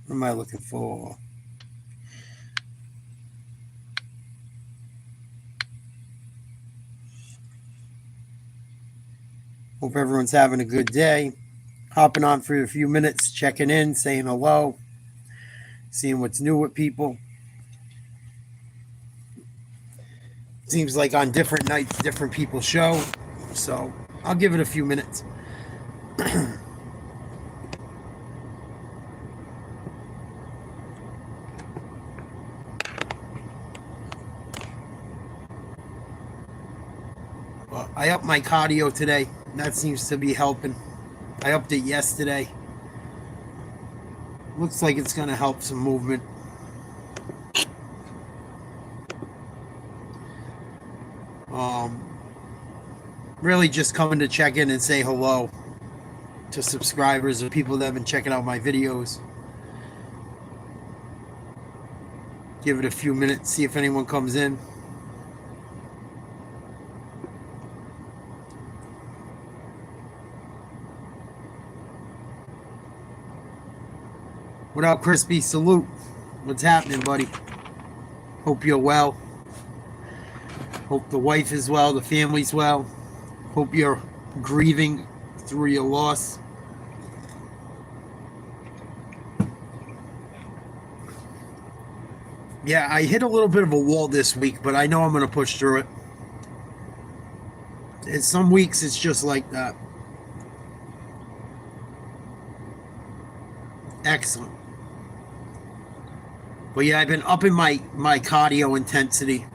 What am I looking for? Hope everyone's having a good day. Hopping on for a few minutes, checking in, saying hello, seeing what's new with people. Seems like on different nights, different people show. So I'll give it a few minutes. Well, I upped my cardio today. That seems to be helping. I upped it yesterday. Looks like it's going to help some movement. Really just coming to check in and say hello to subscribers or people that have been checking out my videos. Give it a few minutes, see if anyone comes in. What up, Crispy? Salute. What's happening, buddy? Hope you're well. Hope the wife is well, the family's well. Hope you're grieving through your loss. Yeah, I hit a little bit of a wall this week, but I know I'm going to push through it. And some weeks it's just like that. Excellent. But yeah, I've been upping my cardio intensity.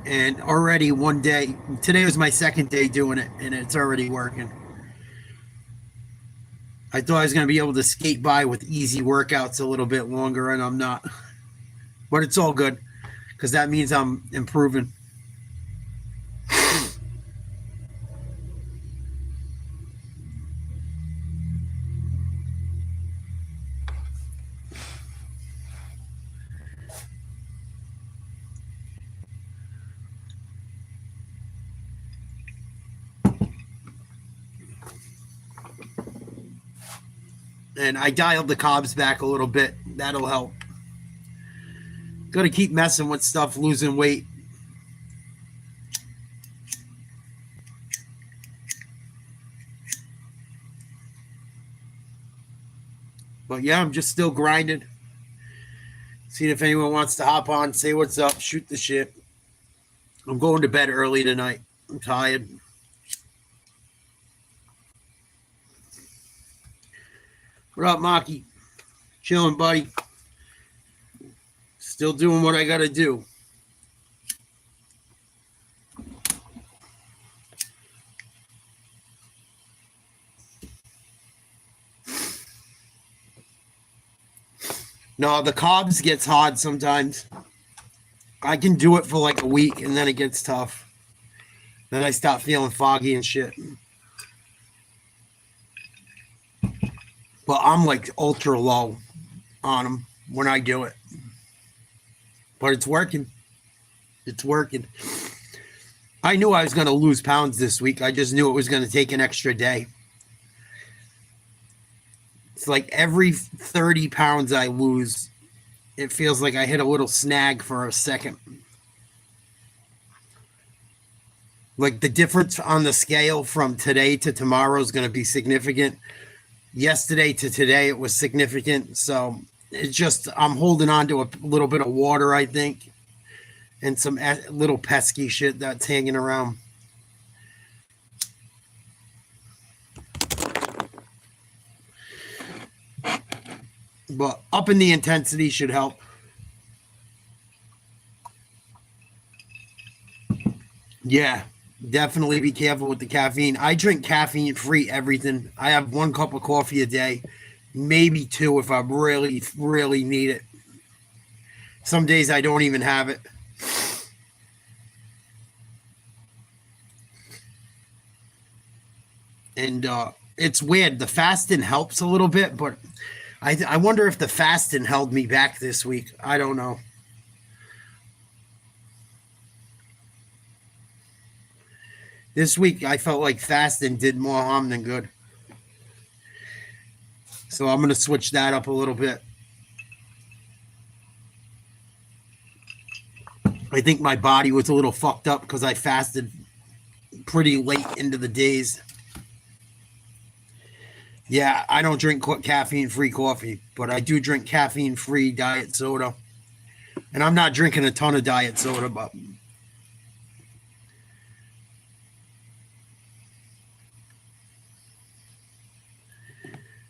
And already one day, today was my second day doing it, and it's already working. I thought I was going to be able to skate by with easy workouts a little bit longer, and I'm not. But it's all good, because that means I'm improving. And I dialed the carbs back a little bit. That'll help. Got to keep messing with stuff, losing weight. But yeah, I'm just still grinding. Seeing if anyone wants to hop on, say what's up, shoot the shit. I'm going to bed early tonight. I'm tired. What up, Maki? Chilling, buddy. Still doing what I got to do. No, the carbs gets hard sometimes. I can do it for like a week, and then it gets tough. Then I start feeling foggy and shit. But I'm like ultra low on them when I do it. But it's working. It's working. I knew I was going to lose pounds this week. I just knew it was going to take an extra day. It's like every 30 pounds I lose, it feels like I hit a little snag for a second. Like the difference on the scale from today to tomorrow is going to be significant. Yesterday to today, it was significant. So it's just, I'm holding on to a little bit of water, I think, and some little pesky shit that's hanging around. But upping the intensity should help. Yeah, definitely be careful with the caffeine. I drink caffeine-free everything. I have 1 cup of coffee a day, maybe 2 if I really, really need it. Some days I don't even have it. And it's weird. The fasting helps a little bit, but I wonder if the fasting held me back this week. I don't know. This week, I felt like fasting did more harm than good. So I'm going to switch that up a little bit. I think my body was a little fucked up because I fasted pretty late into the days. Yeah, I don't drink caffeine-free coffee, but I do drink caffeine-free diet soda. And I'm not drinking a ton of diet soda, but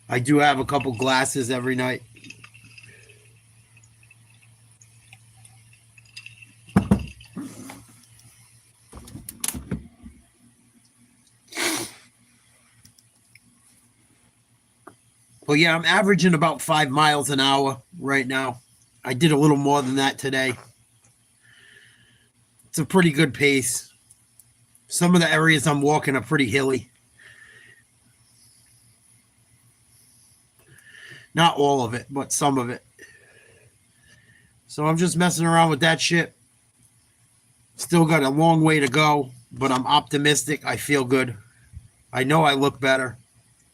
I do have a couple glasses every night. Well, yeah, I'm averaging about 5 miles an hour right now. I did a little more than that today. It's a pretty good pace. Some of the areas I'm walking are pretty hilly. Not all of it, but some of it. So I'm just messing around with that shit. Still got a long way to go, but I'm optimistic. I feel good. I know I look better.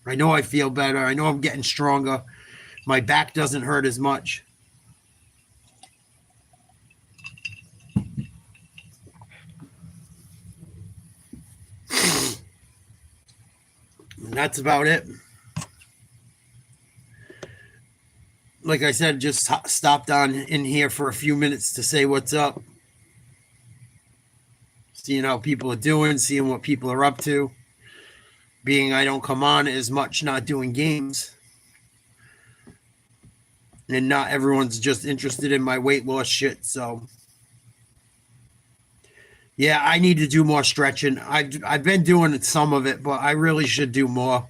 I know I feel better. I know I'm getting stronger. My back doesn't hurt as much. And that's about it. Like I said, just stopped on in here for a few minutes to say what's up. Seeing how people are doing, seeing what people are up to. Being I don't come on as much, not doing games. And not everyone's just interested in my weight loss shit, so yeah, I need to do more stretching. I've been doing some of it, but I really should do more.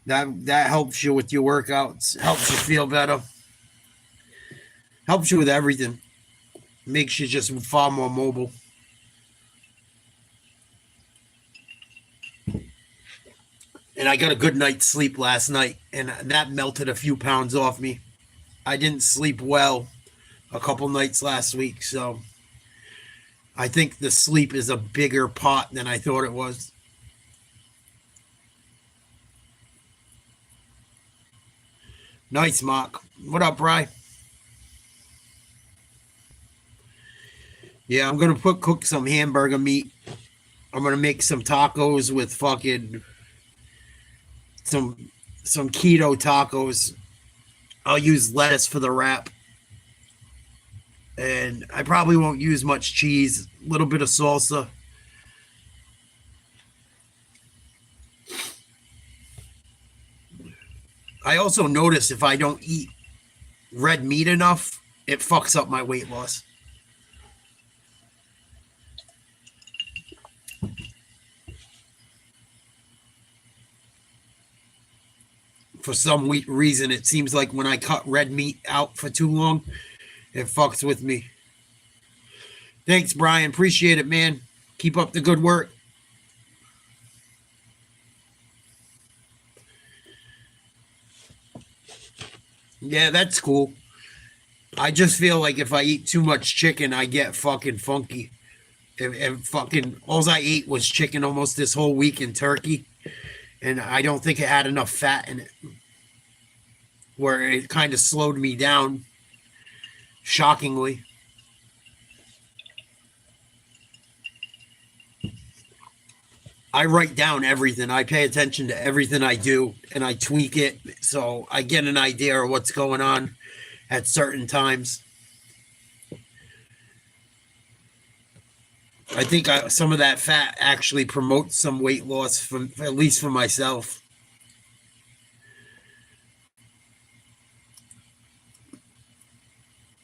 That helps you with your workouts, helps you feel better, helps you with everything. Makes you just far more mobile. And I got a good night's sleep last night, and that melted a few pounds off me. I didn't sleep well a couple nights last week, so I think the sleep is a bigger pot than I thought it was. Nice, Mark. What up, Bri? Yeah, I'm gonna cook some hamburger meat. I'm gonna make some tacos with fucking some keto tacos. I'll use lettuce for the wrap. And I probably won't use much cheese, a little bit of salsa. I also notice if I don't eat red meat enough, it fucks up my weight loss. For some reason, it seems like when I cut red meat out for too long, it fucks with me. Thanks, Brian. Appreciate it, man. Keep up the good work. Yeah, that's cool. I just feel like if I eat too much chicken, I get fucking funky. If fucking all I ate was chicken almost this whole week in turkey, and I don't think it had enough fat in it, where it kind of slowed me down, shockingly. I write down everything. I pay attention to everything I do, and I tweak it so I get an idea of what's going on at certain times. I think some of that fat actually promotes some weight loss, at least for myself.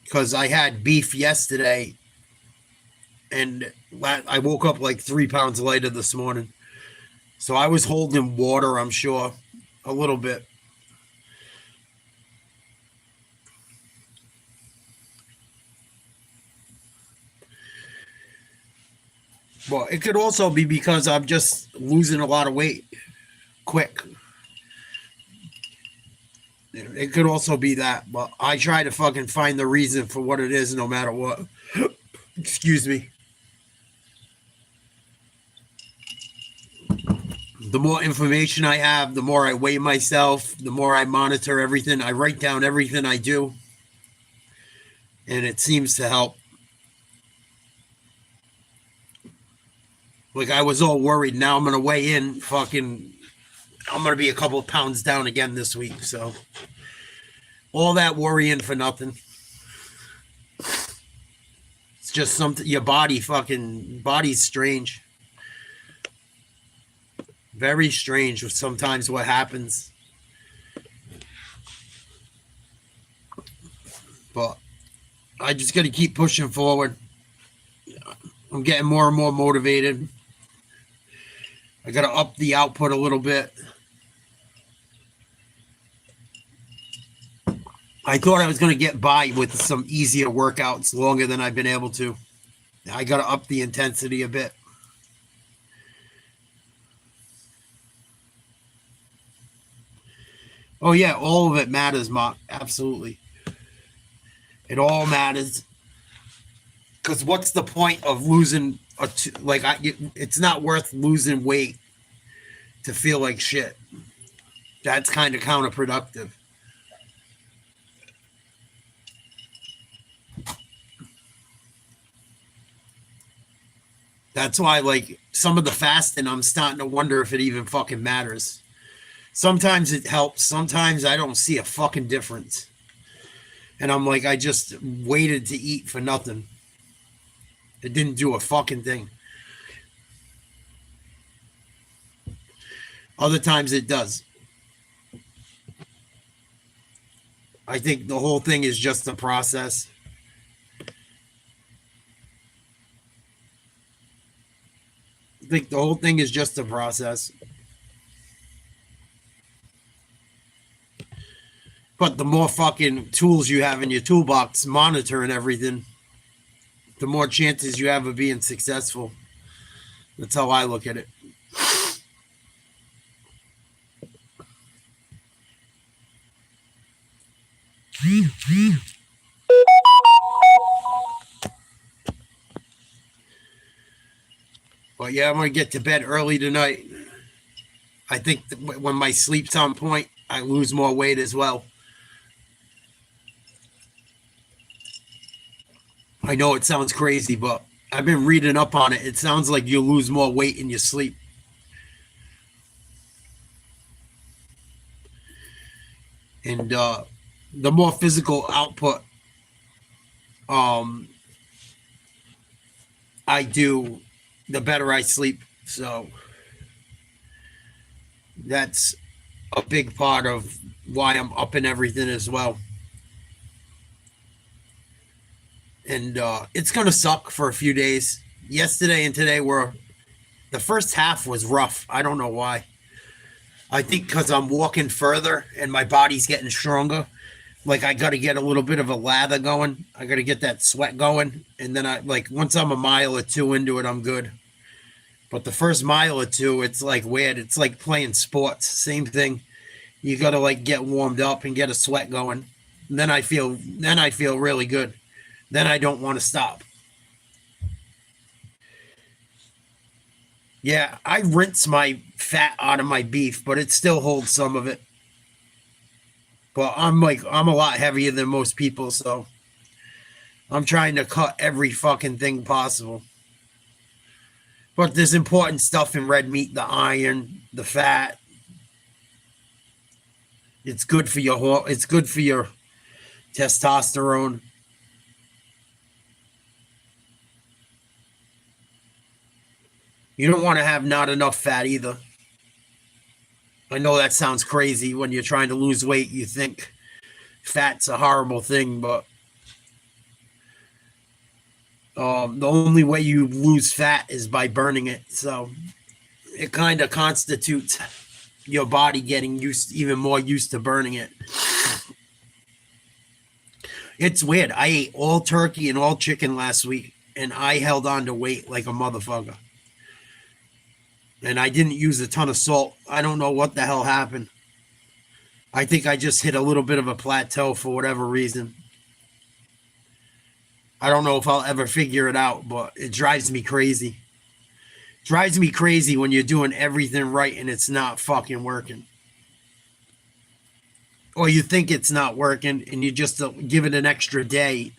Because I had beef yesterday, and I woke up like 3 pounds lighter this morning. So I was holding water, I'm sure, a little bit. Well, it could also be because I'm just losing a lot of weight quick. It could also be that, but I try to fucking find the reason for what it is no matter what. Excuse me. The more information I have, the more I weigh myself, the more I monitor everything. I write down everything I do. and it seems to help. Like I was all worried. Now I'm gonna weigh in. Fucking, I'm gonna be a couple of pounds down again this week. So all that worrying for nothing. It's just something. Your body's strange. Very strange. Sometimes what happens, but I just got to keep pushing forward. I'm getting more and more motivated. I got to up the output a little bit. I thought I was going to get by with some easier workouts longer than I've been able to. I got to up the intensity a bit. Oh, yeah, all of it matters, Mark. Absolutely. It all matters. Because what's the point of losing it's not worth losing weight to feel like shit. That's kind of counterproductive. That's why, like, some of the fasting, I'm starting to wonder if it even fucking matters. Sometimes it helps. Sometimes I don't see a fucking difference. And I'm like, I just waited to eat for nothing. It didn't do a fucking thing. Other times it does. I think the whole thing is just a process. I think the whole thing is just a process. But the more fucking tools you have in your toolbox monitoring everything, the more chances you have of being successful. That's how I look at it. But yeah, I'm going to get to bed early tonight. I think when my sleep's on point, I lose more weight as well. I know it sounds crazy, but I've been reading up on it. It sounds like you lose more weight in your sleep. And the more physical output I do, the better I sleep. So that's a big part of why I'm up in everything as well. And it's going to suck for a few days. Yesterday and today were, the first half was rough. I don't know why. I think because I'm walking further and my body's getting stronger. Like I got to get a little bit of a lather going. I got to get that sweat going. And then once I'm a mile or two into it, I'm good. But the first mile or two, it's like weird. It's like playing sports. Same thing. You got to like get warmed up and get a sweat going. And then I feel really good. Then I don't want to stop. Yeah, I rinse my fat out of my beef, but it still holds some of it. But I'm a lot heavier than most people, so I'm trying to cut every fucking thing possible. But there's important stuff in red meat, the iron, the fat. It's good for your testosterone. You don't want to have not enough fat either. I know that sounds crazy. When you're trying to lose weight, you think fat's a horrible thing, but the only way you lose fat is by burning it. So it kind of constitutes your body getting even more used to burning it. It's weird. I ate all turkey and all chicken last week, and I held on to weight like a motherfucker. And I didn't use a ton of salt. I don't know what the hell happened. I think I just hit a little bit of a plateau for whatever reason. I don't know if I'll ever figure it out, but it drives me crazy. It drives me crazy when you're doing everything right and it's not fucking working. Or you think it's not working and you just give it an extra day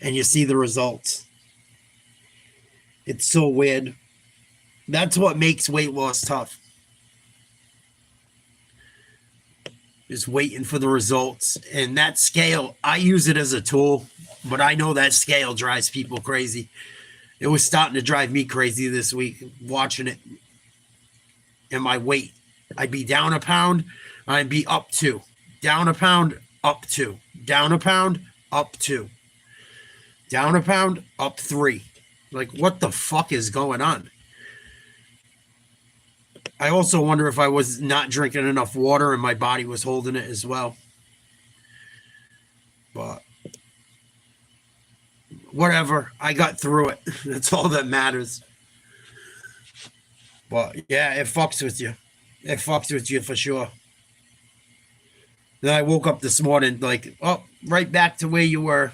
and you see the results. It's so weird. That's what makes weight loss tough. Just waiting for the results. And that scale, I use it as a tool, but I know that scale drives people crazy. It was starting to drive me crazy this week, watching it. And my weight, I'd be down a pound, I'd be up 2. Down a pound, up 2. Down a pound, up 2. Down a pound, up 3. Like, what the fuck is going on? I also wonder if I was not drinking enough water and my body was holding it as well. But whatever, I got through it. That's all that matters. But yeah, it fucks with you. It fucks with you for sure. Then I woke up this morning like, oh, right back to where you were.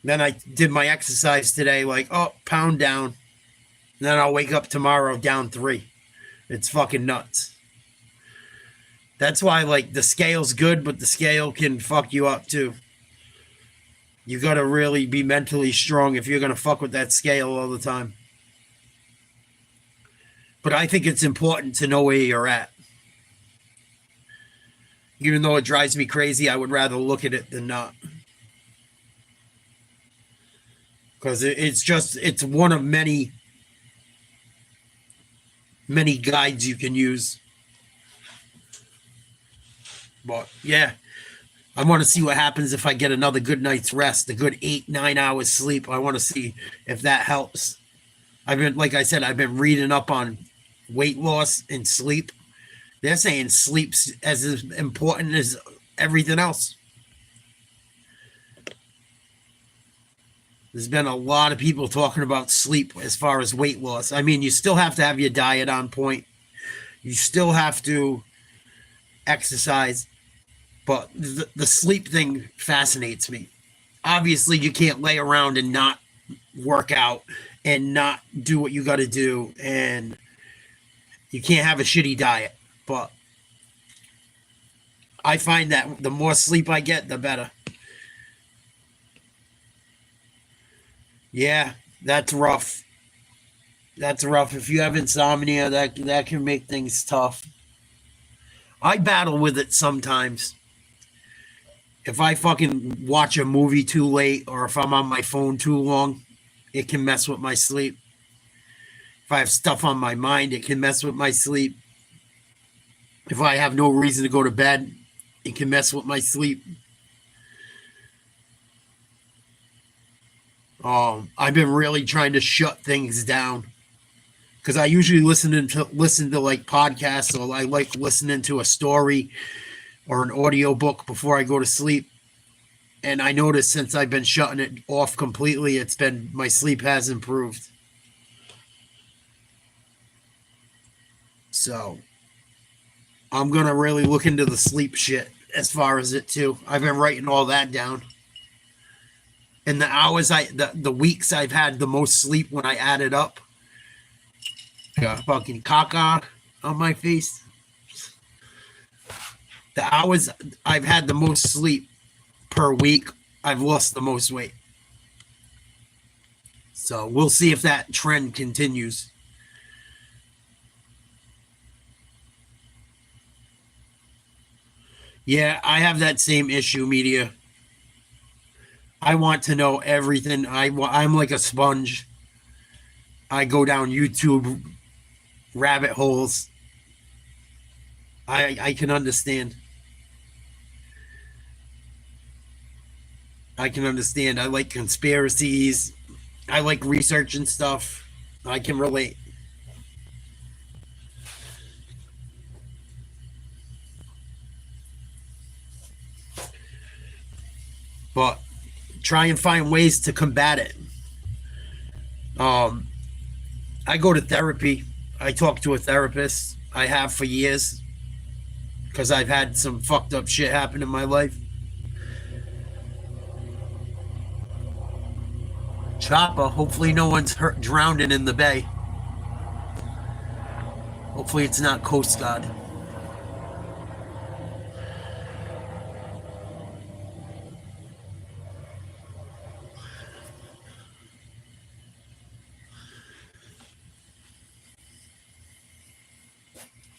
Then I did my exercise today, like, oh, pound down. And then I'll wake up tomorrow down 3. It's fucking nuts. That's why, like, the scale's good, but the scale can fuck you up too. You got to really be mentally strong if you're going to fuck with that scale all the time. But I think it's important to know where you're at. Even though it drives me crazy, I would rather look at it than not. Because it's one of many guides you can use. But yeah, I want to see what happens if I get another good night's rest, a good 8-9 hours sleep. I want to see if that helps. Like I said, I've been reading up on weight loss and sleep. They're saying sleep's as important as everything else. There's been a lot of people talking about sleep as far as weight loss. I mean, you still have to have your diet on point. You still have to exercise. But the sleep thing fascinates me. Obviously, you can't lay around and not work out and not do what you got to do. And you can't have a shitty diet. But I find that the more sleep I get, the better. Yeah, that's rough. That's rough. If you have insomnia, that can make things tough. I battle with it sometimes. If I fucking watch a movie too late or if I'm on my phone too long, it can mess with my sleep. If I have stuff on my mind, it can mess with my sleep. If I have no reason to go to bed, it can mess with my sleep. I've been really trying to shut things down because I usually listen to like podcasts, or I like listening to a story or an audio book before I go to sleep. And I noticed since I've been shutting it off completely, my sleep has improved. So I'm gonna really look into the sleep shit as far as it too. I've been writing all that down. And the hours the weeks I've had the most sleep when I add it up. Yeah. Fucking caca on my face. The hours I've had the most sleep per week, I've lost the most weight. So we'll see if that trend continues. Yeah, I have that same issue, media. I want to know everything. I'm like a sponge. I go down YouTube rabbit holes. I can understand. I can understand. I like conspiracies. I like researching stuff. I can relate. But try and find ways to combat it. I go to therapy. I talk to a therapist. I have for years because I've had some fucked up shit happen in my life. Chopper. Hopefully no one's drowning in the bay. Hopefully it's not Coast Guard.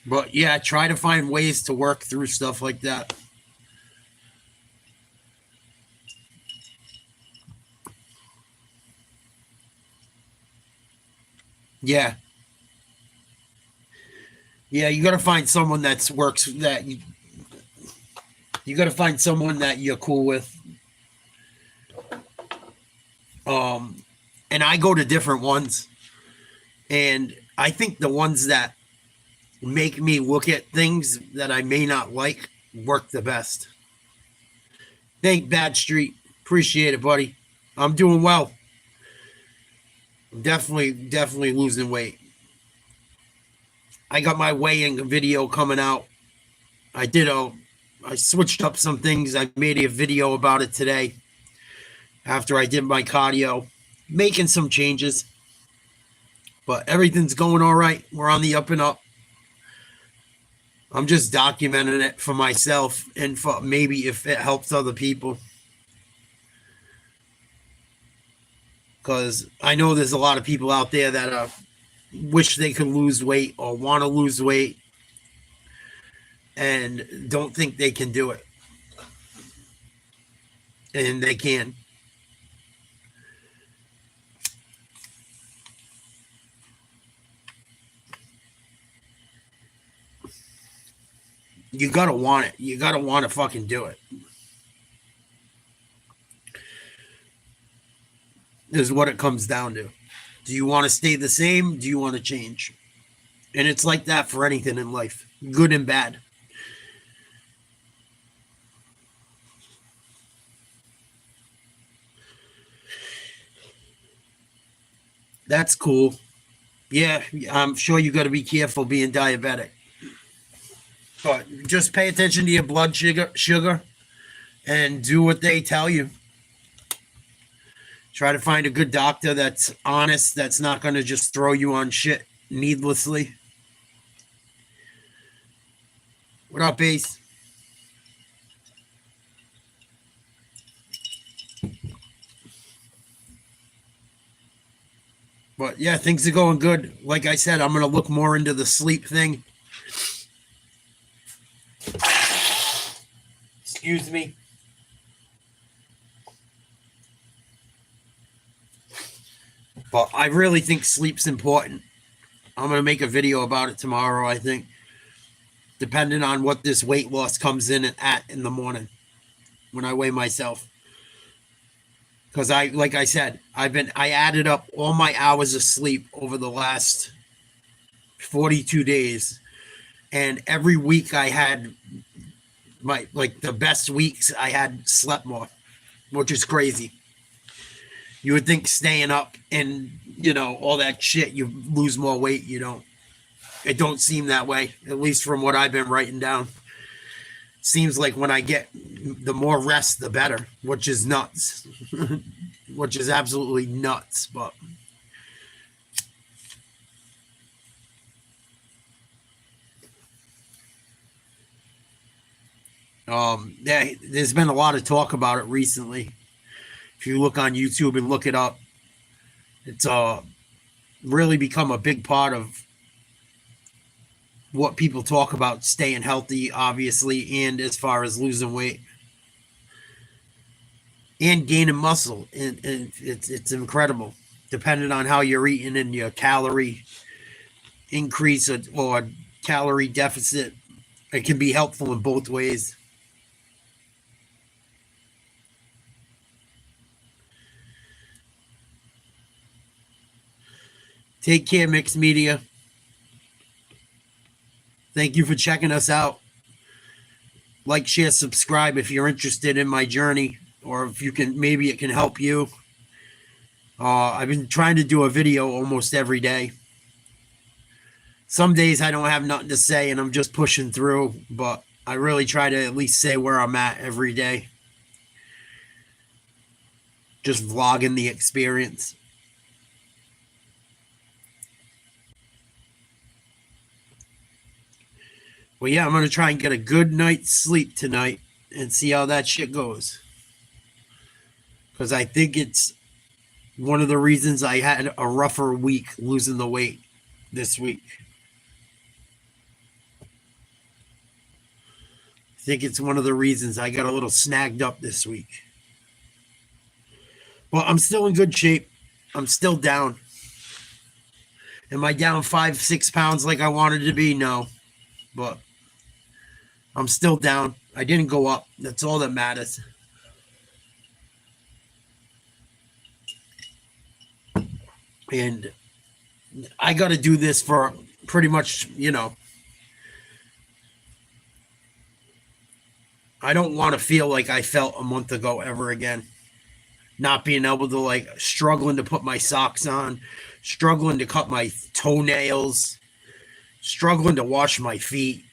But yeah, try to find ways to work through stuff like that. Yeah. Yeah, you got to find someone that's works that you got to find someone that you're cool with. Um and I go to different ones, and I think the ones that make me look at things that I may not like work the best. Thank Bad Street. Appreciate it, buddy. I'm doing well. I'm definitely losing weight. I got my weighing video coming out. I did a I switched up some things. I made a video about it today after I did my cardio, making some changes. But everything's going all right. We're on the up and up. I'm just documenting it for myself and for maybe if it helps other people. Because I know there's a lot of people out there that wish they could lose weight or want to lose weight and don't think they can do it. And they can. You gotta want it. You gotta want to fucking do it. This is what it comes down to. Do you want to stay the same? Do you want to change? And it's like that for anything in life, good and bad. That's cool. Yeah, I'm sure you got to be careful being diabetic. But just pay attention to your blood sugar, and do what they tell you. Try to find a good doctor that's honest, that's not going to just throw you on shit needlessly. What up, Ace? But yeah, things are going good. Like I said, I'm going to look more into the sleep thing. Excuse me. But I really think sleep's important. I'm going to make a video about it tomorrow, I think, depending on what this weight loss comes in at in the morning when I weigh myself. Because like I said, I added up all my hours of sleep over the last 42 days. And every week I had the best weeks I had slept more, which is crazy. You would think staying up and, all that shit, you lose more weight. You don't. It don't seem that way, at least from what I've been writing down. Seems like when I get the more rest, the better, which is nuts. Which is absolutely nuts. But there's been a lot of talk about it recently. If you look on YouTube and look it up, it's really become a big part of what people talk about, staying healthy, obviously, and as far as losing weight and gaining muscle. And it's incredible, depending on how you're eating and your calorie increase or calorie deficit. It can be helpful in both ways. Take care, Mixed Media. Thank you for checking us out. Like, share, subscribe if you're interested in my journey, or if you can, maybe it can help you. I've been trying to do a video almost every day. Some days I don't have nothing to say and I'm just pushing through, but I really try to at least say where I'm at every day. Just vlogging the experience. Well, yeah, I'm going to try and get a good night's sleep tonight and see how that shit goes. Because I think it's one of the reasons I had a rougher week losing the weight this week. I think it's one of the reasons I got a little snagged up this week. Well, I'm still in good shape. I'm still down. Am I down 5-6 pounds like I wanted to be? No. But I'm still down. I didn't go up. That's all that matters. And I got to do this for pretty much, I don't want to feel like I felt a month ago ever again. Not being able to, struggling to put my socks on, struggling to cut my toenails, struggling to wash my feet,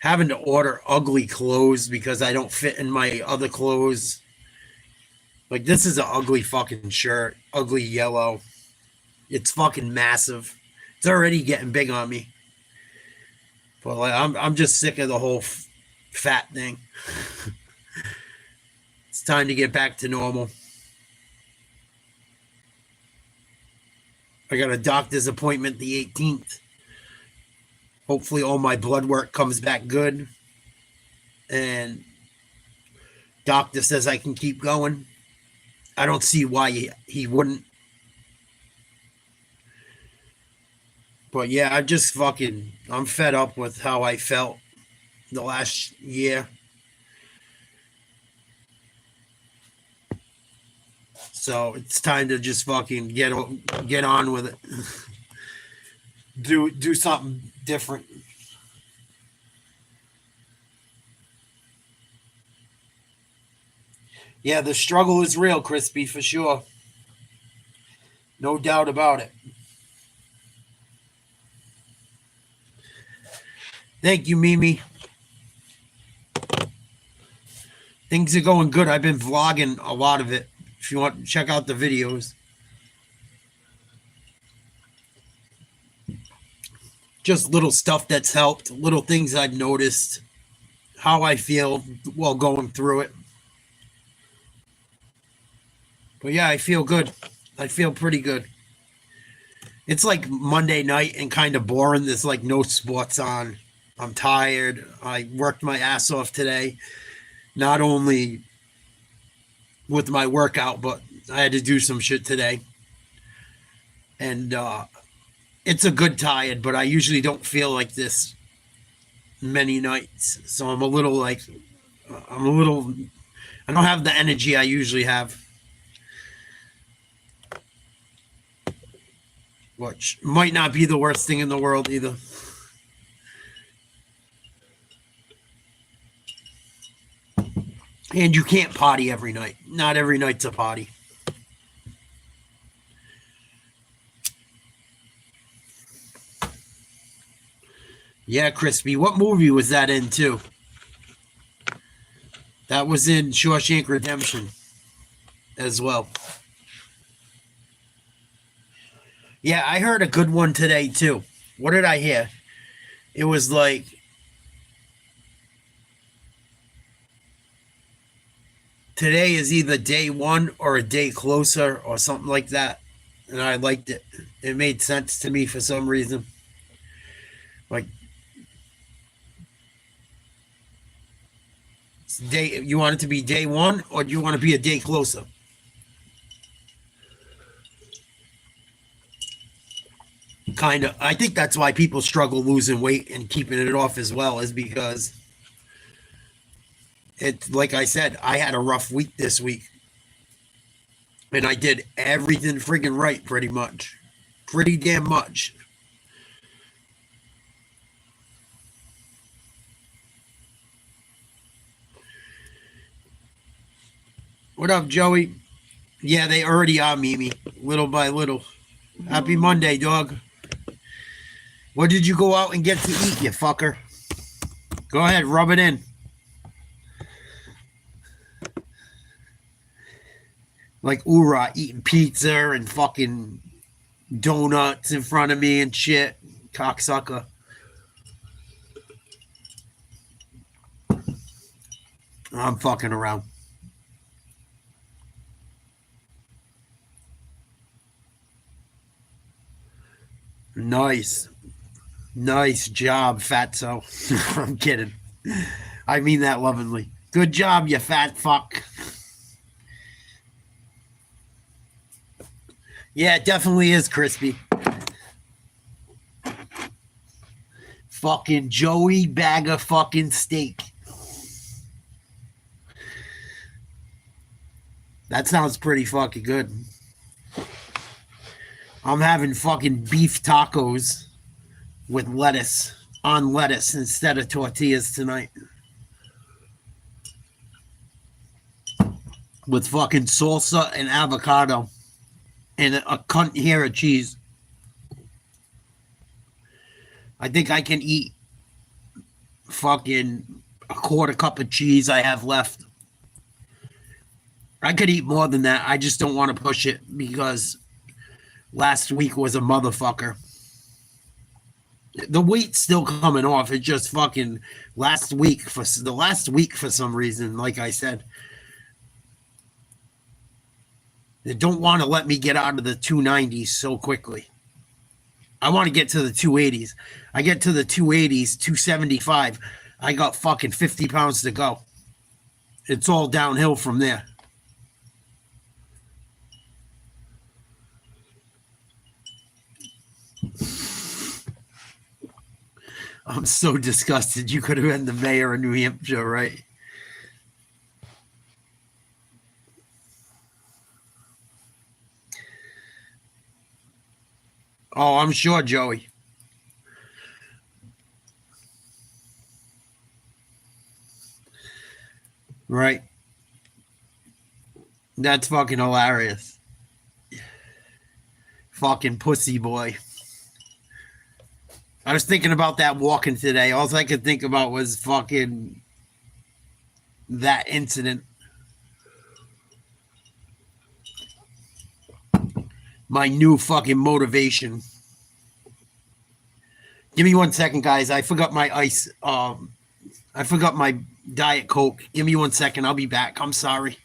having to order ugly clothes because I don't fit in my other clothes. Like, this is an ugly fucking shirt, ugly yellow. It's fucking massive. It's already getting big on me. But I'm just sick of the whole fat thing. It's time to get back to normal. I got a doctor's appointment the 18th. Hopefully all my blood work comes back good. And doctor says I can keep going. I don't see why he wouldn't. But yeah, I'm fed up with how I felt the last year. So it's time to just fucking get on with it. Do something different. Yeah, the struggle is real, Crispy, for sure. No doubt about it. Thank you, Mimi. Things are going good. I've been vlogging a lot of it. If you want to check out the videos. Just little stuff that's helped, little things I've noticed, how I feel while going through it. But yeah, I feel good. I feel pretty good. It's like Monday night and kind of boring. There's no sports on. I'm tired. I worked my ass off today. Not only with my workout, but I had to do some shit today. And it's a good tired, but I usually don't feel like this many nights. So I'm a little I don't have the energy I usually have. Which might not be the worst thing in the world either. And you can't potty every night. Not every night's a potty. Yeah, Crispy. What movie was that in, too? That was in Shawshank Redemption as well. Yeah, I heard a good one today, too. What did I hear? It was like, today is either day one or a day closer or something like that. And I liked it. It made sense to me for some reason. Like, you want it to be day one, or do you want to be a day closer? Kind of. I think that's why people struggle losing weight and keeping it off as well, is because like I said, I had a rough week this week. And I did everything friggin' right, pretty much. Pretty damn much. What up, Joey? Yeah, they already are, Mimi. Little by little. Happy Monday, dog. What did you go out and get to eat, you fucker? Go ahead, rub it in. Like Ura eating pizza and fucking donuts in front of me and shit. Cocksucker. I'm fucking around. Nice. Nice job, fatso. I'm kidding. I mean that lovingly. Good job, you fat fuck. Yeah, it definitely is crispy. Fucking Joey bag of fucking steak. That sounds pretty fucking good. I'm having fucking beef tacos with lettuce on lettuce instead of tortillas tonight. With fucking salsa and avocado and a cunt here of cheese. I think I can eat fucking a quarter cup of cheese I have left. I could eat more than that. I just don't want to push it because last week was a motherfucker. The weight's still coming off. It just fucking last week for some reason, like I said, they don't want to let me get out of the 290s so quickly. I want to get to the 280s. I get to the 280s, 275. I got fucking 50 pounds to go. It's all downhill from there. I'm so disgusted. You could have been the mayor of New Hampshire, right? Oh, I'm sure, Joey. Right. That's fucking hilarious. Fucking pussy boy. I was thinking about that walking today. All I could think about was fucking that incident. My new fucking motivation. Give me 1 second, guys. I forgot my ice. I forgot my Diet Coke. Give me 1 second. I'll be back. I'm sorry.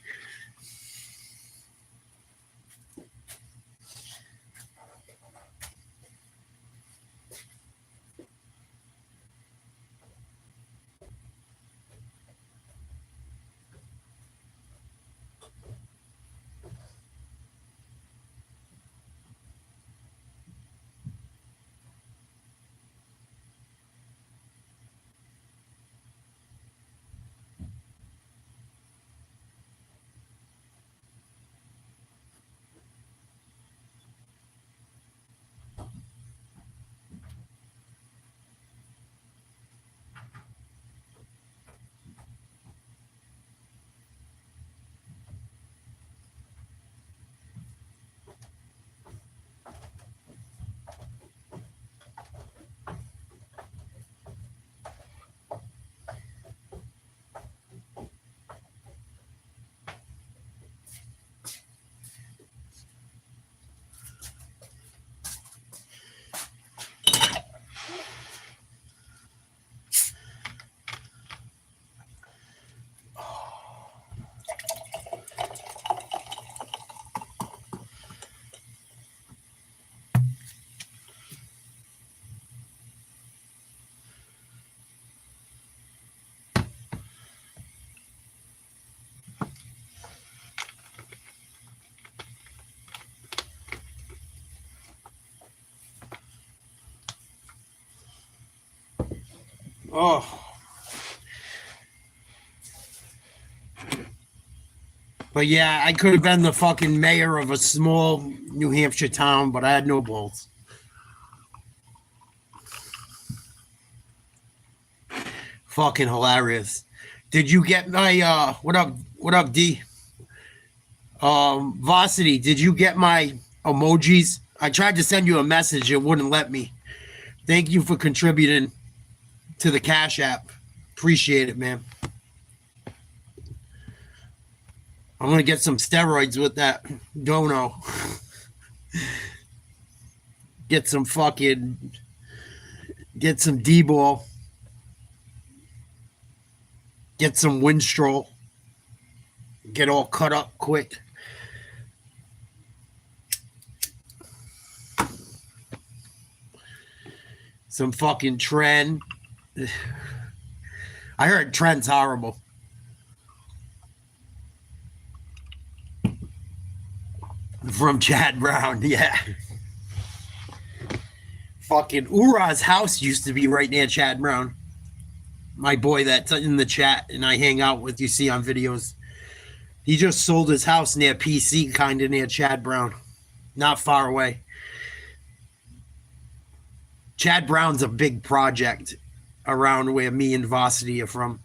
Oh. But yeah, I could have been the fucking mayor of a small New Hampshire town, but I had no balls. Fucking hilarious. Did you get my what up D? Varsity, did you get my emojis? I tried to send you a message, it wouldn't let me. Thank you for contributing to the Cash App. Appreciate it, man. I'm gonna get some steroids with that dono. Get some D-ball. Get some Winstrol. Get all cut up quick. Some fucking trend. I heard trend's horrible. From Chad Brown, yeah. Fucking Ura's house used to be right near Chad Brown. My boy that's in the chat and I hang out with, you see on videos. He just sold his house near PC, kind of near Chad Brown. Not far away. Chad Brown's a big project around where me and Varsity are from.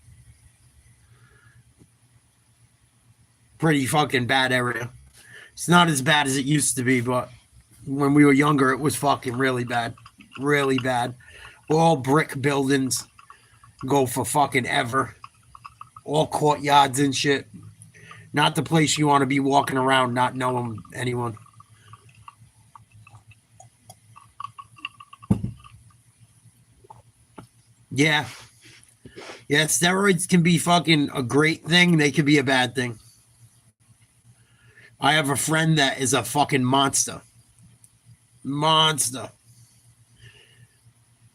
Pretty fucking bad area. It's not as bad as it used to be, but when we were younger, it was fucking really bad. Really bad. All brick buildings go for fucking ever. All courtyards and shit. Not the place you want to be walking around not knowing anyone. Yeah. Yeah, steroids can be fucking a great thing. They can be a bad thing. I have a friend that is a fucking monster. Monster.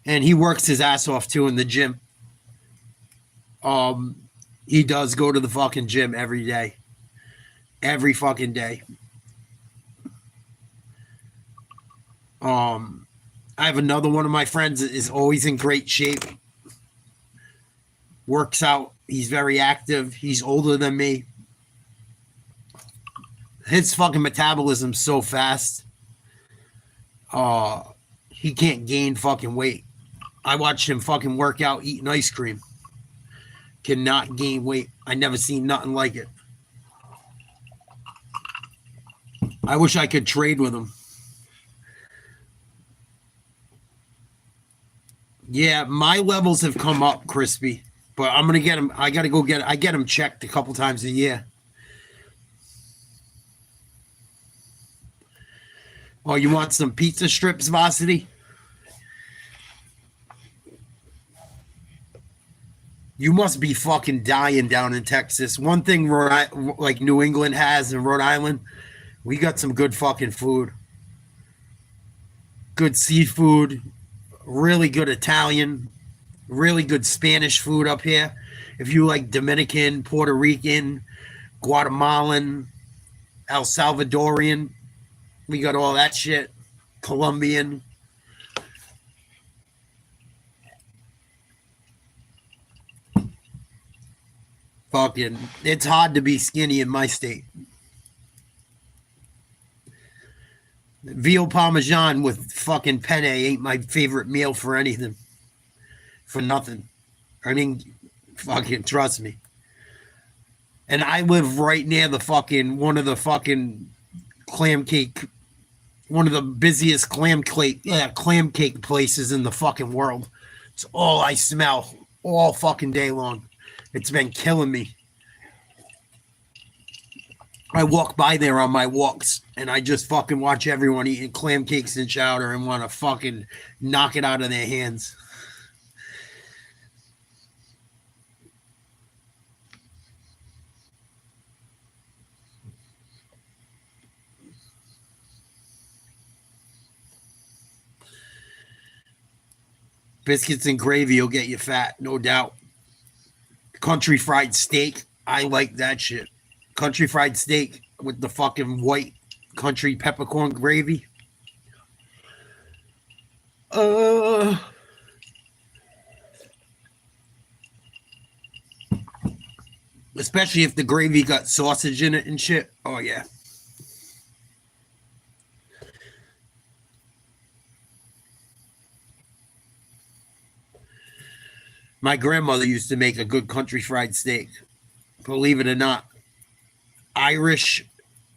And he works his ass off too in the gym. He does go to the fucking gym every day. Every fucking day. I have another one of my friends that is always in great shape. Works out. He's very active. He's older than me. His fucking metabolism's so fast. He can't gain fucking weight. I watched him fucking work out eating ice cream. Cannot gain weight. I never seen nothing like it. I wish I could trade with him. Yeah, my levels have come up, Crispy. But I'm gonna get him. I gotta go get. I get him checked a couple times a year. Oh, you want some pizza strips, Varsity? You must be fucking dying down in Texas. One thing like New England has in Rhode Island, we got some good fucking food. Good seafood, really good Italian, really good Spanish food up here. If you like Dominican, Puerto Rican, Guatemalan, El Salvadorian, we got all that shit. Colombian. Fucking, it's hard to be skinny in my state. Veal Parmesan with fucking penne ain't my favorite meal for anything. For nothing. I mean, fucking trust me. And I live right near the fucking, one of the fucking clam cake, one of the busiest clam cake places in the fucking world. It's all I smell all fucking day long. It's been killing me. I walk by there on my walks and I just fucking watch everyone eating clam cakes and chowder and want to fucking knock it out of their hands. Biscuits and gravy will get you fat, no doubt. Country fried steak, I like that shit. Country fried steak with the fucking white country peppercorn gravy. Especially if the gravy got sausage in it and shit. Oh yeah. My grandmother used to make a good country fried steak. Believe it or not. Irish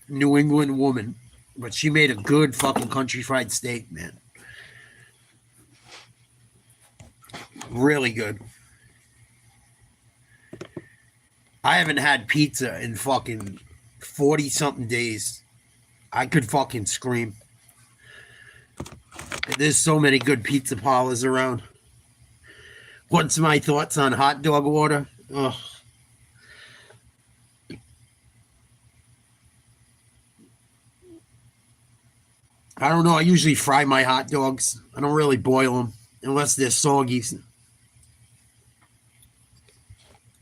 New England woman. But she made a good fucking country fried steak, man. Really good. I haven't had pizza in fucking 40 something days. I could fucking scream. There's so many good pizza parlors around. What's my thoughts on hot dog water? Ugh. I don't know. I usually fry my hot dogs. I don't really boil them. unless they're soggy.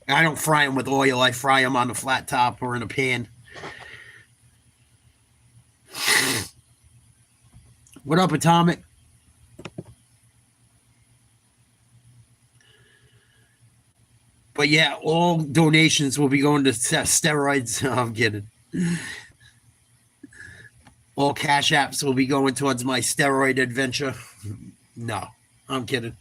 I don't fry them with oil. I fry them on a flat top or in a pan. What up, Atomic? But yeah, all donations will be going to steroids. I'm kidding. All cash apps will be going towards my steroid adventure. No, I'm kidding.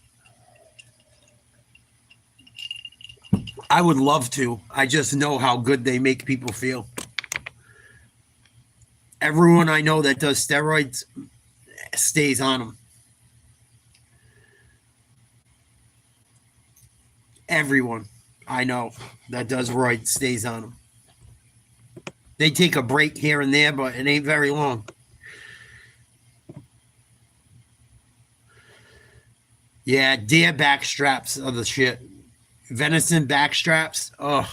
I would love to. I just know how good they make people feel. Everyone I know that does steroids stays on them. Everyone I know that does roids stays on them. They take a break here and there, but it ain't very long. Yeah, deer back straps are the shit. Venison back straps, oh,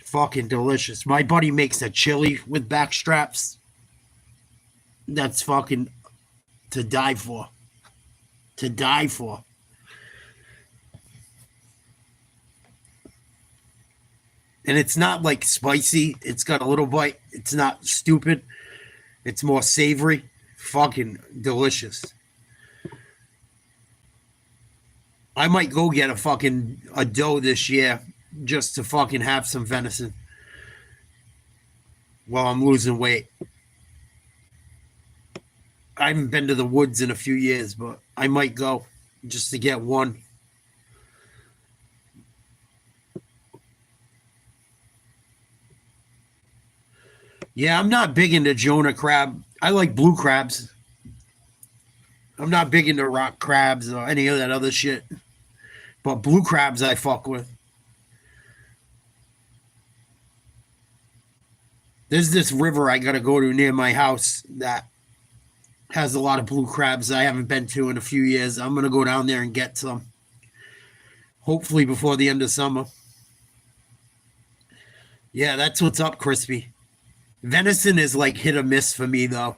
fucking delicious. My buddy makes a chili with back straps. That's fucking to die for. To die for. And it's not like spicy. It's got a little bite. It's not stupid. It's more savory. Fucking delicious. I might go get a doe this year just to fucking have some venison while I'm losing weight. I haven't been to the woods in a few years, but I might go just to get one. Yeah, I'm not big into Jonah crab. I like blue crabs. I'm not big into rock crabs or any of that other shit. But blue crabs I fuck with. There's this river I gotta go to near my house that has a lot of blue crabs I haven't been to in a few years. I'm gonna go down there and get some. Hopefully before the end of summer. Yeah, that's what's up, Crispy. Venison is like hit or miss for me though.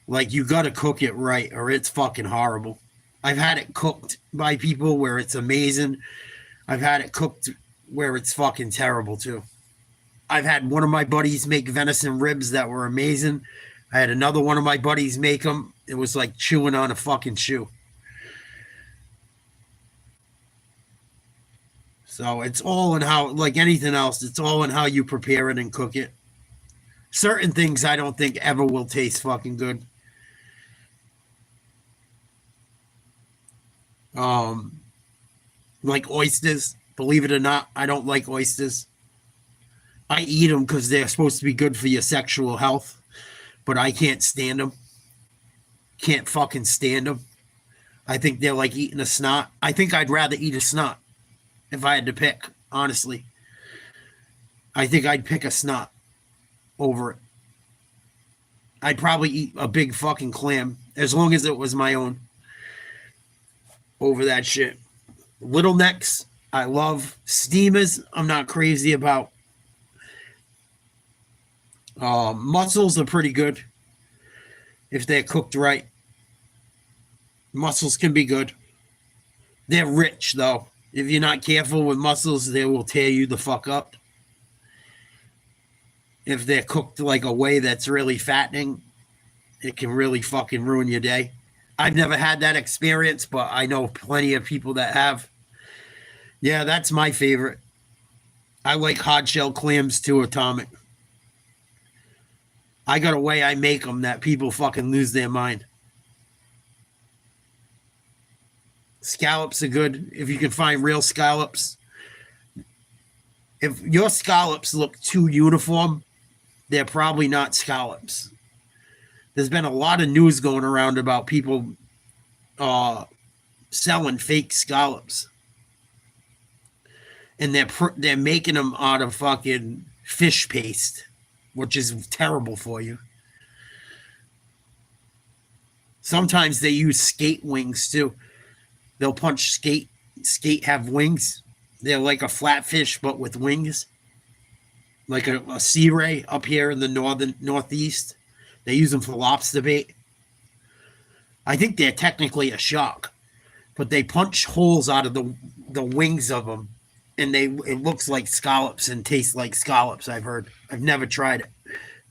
Like you gotta cook it right or it's fucking horrible. I've had it cooked by people where it's amazing. I've had it cooked where it's fucking terrible too. I've had one of my buddies make venison ribs that were amazing. I had another one of my buddies make them. It was like chewing on a fucking shoe. So it's all in how, like anything else, it's all in how you prepare it and cook it. Certain things I don't think ever will taste fucking good. Like oysters. Believe it or not, I don't like oysters. I eat them because they're supposed to be good for your sexual health, but I can't stand them. Can't fucking stand them. I think they're like eating a snot. I think I'd rather eat a snot if I had to pick, honestly. I think I'd pick a snot over it. I'd probably eat a big fucking clam as long as it was my own over that shit. Little necks, I love. Steamers, I'm not crazy about. Mussels are pretty good if they're cooked right. Mussels can be good. They're rich, though. If you're not careful with mussels, they will tear you the fuck up. If they're cooked like a way that's really fattening, it can really fucking ruin your day. I've never had that experience, but I know plenty of people that have. Yeah, that's my favorite. I like hard shell clams too, Atomic. I got a way I make them that people fucking lose their mind. Scallops are good if you can find real scallops. If your scallops look too uniform, they're probably not scallops. There's been a lot of news going around about people selling fake scallops, and they're making them out of fucking fish paste, which is terrible for you. Sometimes they use skate wings too. They'll punch skate. Skate have wings. They're like a flatfish, but with wings. Like a sea ray up here in the northeast. They use them for lobster bait. I think they're technically a shark, but they punch holes out of the wings of them, and it looks like scallops and tastes like scallops. I've heard. I've never tried it,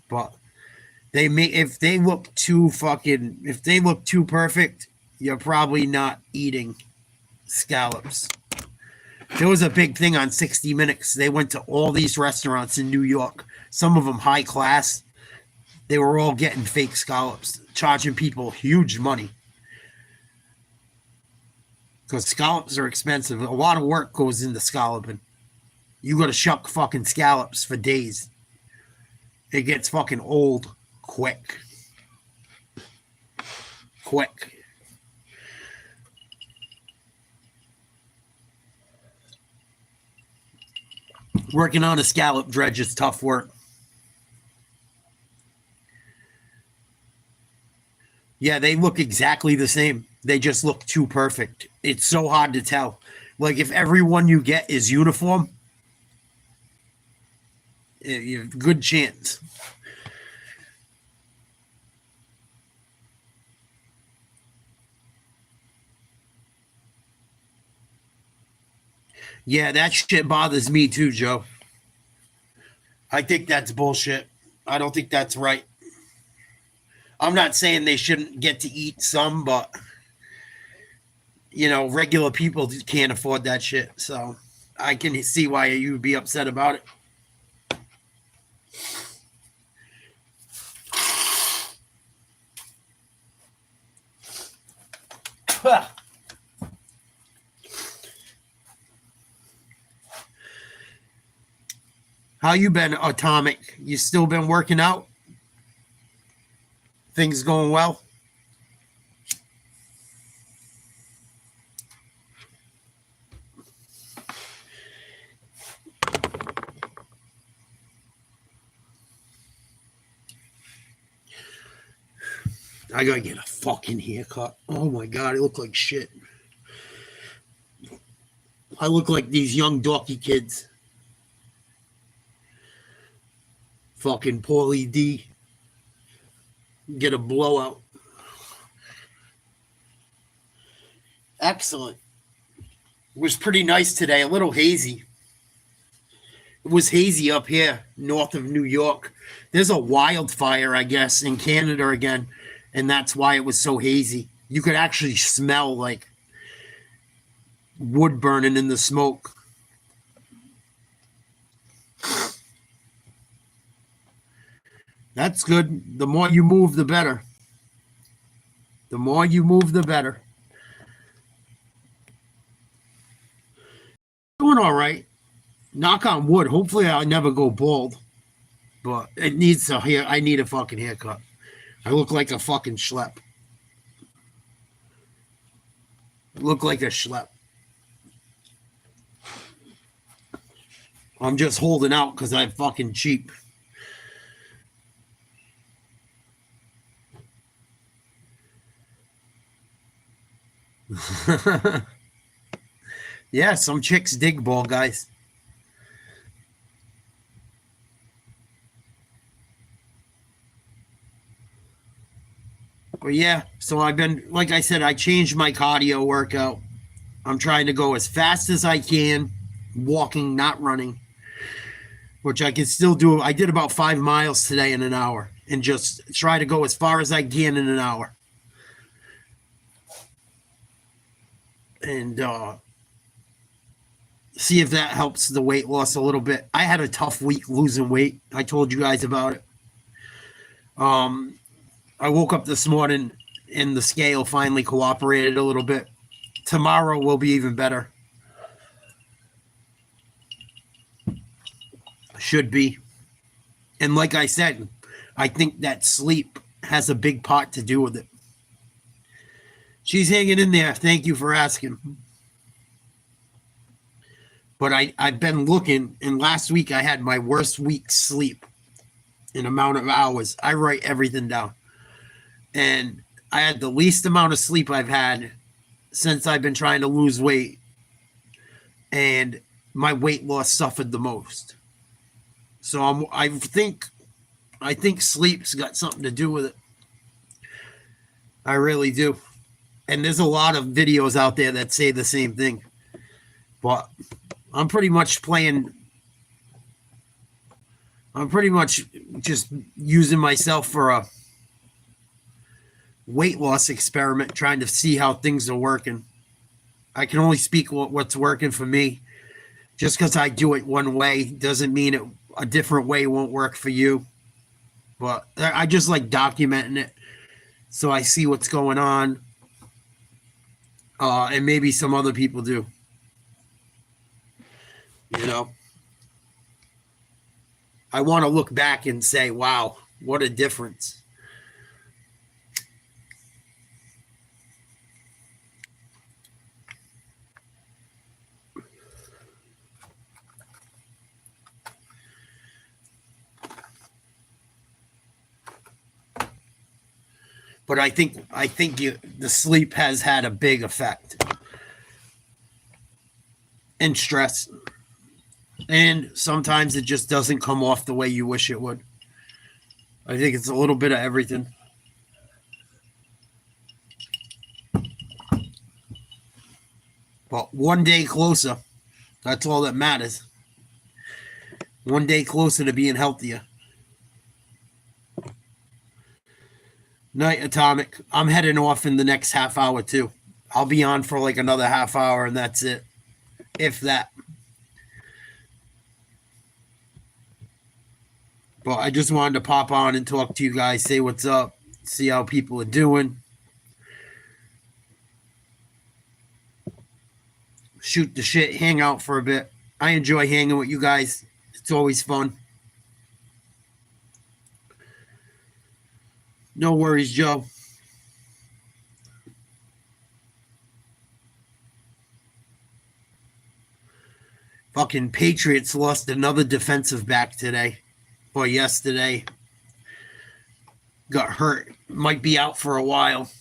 but if they look too perfect, you're probably not eating scallops. There was a big thing on 60 Minutes. They went to all these restaurants in New York, some of them high class. They were all getting fake scallops, charging people huge money. Because scallops are expensive. A lot of work goes into scalloping. You got to shuck fucking scallops for days. It gets fucking old quick. Quick. Working on a scallop dredge is tough work. Yeah, they look exactly the same. They just look too perfect. It's so hard to tell. Like if everyone you get is uniform, you have a good chance. Yeah, that shit bothers me too, Joe. I think that's bullshit. I don't think that's right. I'm not saying they shouldn't get to eat some, but regular people can't afford that shit. So I can see why you would be upset about it. How you been, Atomic? You still been working out? Things going well? I gotta get a fucking haircut. Oh my god, I look like shit. I look like these young dorky kids. Fucking Paulie D. Get a blowout. Excellent. It was pretty nice today. A little hazy. It was hazy up here north of New York. There's a wildfire, I guess, in Canada again, and that's why it was so hazy. You could actually smell like wood burning in the smoke. That's good. The more you move, the better. The more you move, the better. Doing all right. Knock on wood. Hopefully, I'll never go bald. But it needs a hair. I need a fucking haircut. I look like a fucking schlep. I look like a schlep. I'm just holding out because I'm fucking cheap. Yeah, some chicks dig ball guys. But yeah, so I've been, like I said, I changed my cardio workout. I'm trying to go as fast as I can, walking, not running, which I can still do. I did about 5 miles today in an hour and just try to go as far as I can in an hour. And see if that helps the weight loss a little bit. I had a tough week losing weight. I told you guys about it. I woke up this morning and the scale finally cooperated a little bit. Tomorrow will be even better. Should be. And like I said, I think that sleep has a big part to do with it. She's hanging in there. Thank you for asking. But I've been looking, and last week I had my worst week sleep in amount of hours. I write everything down. And I had the least amount of sleep I've had since I've been trying to lose weight. And my weight loss suffered the most. So I think sleep's got something to do with it. I really do. And there's a lot of videos out there that say the same thing. But I'm pretty much just using myself for a weight loss experiment, trying to see how things are working. I can only speak what's working for me. Just because I do it one way doesn't mean a different way won't work for you. But I just like documenting it so I see what's going on. And maybe some other people do. You know, I want to look back and say, wow, what a difference. But I think the sleep has had a big effect. And stress. And sometimes it just doesn't come off the way you wish it would. I think it's a little bit of everything. But one day closer. That's all that matters. One day closer to being healthier. Night, Atomic. I'm heading off in the next half hour, too. I'll be on for like another half hour, and that's it. If that. But I just wanted to pop on and talk to you guys, say what's up, see how people are doing. Shoot the shit, hang out for a bit. I enjoy hanging with you guys. It's always fun. No worries, Joe. Fucking Patriots lost another defensive back today. Or yesterday. Got hurt. Might be out for a while.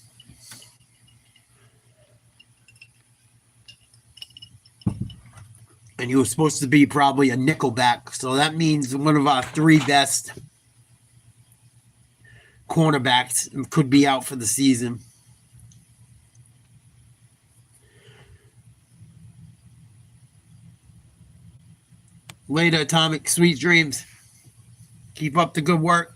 And he was supposed to be probably a nickelback. So that means one of our three best cornerbacks could be out for the season. Later, Atomic. Sweet dreams. Keep up the good work.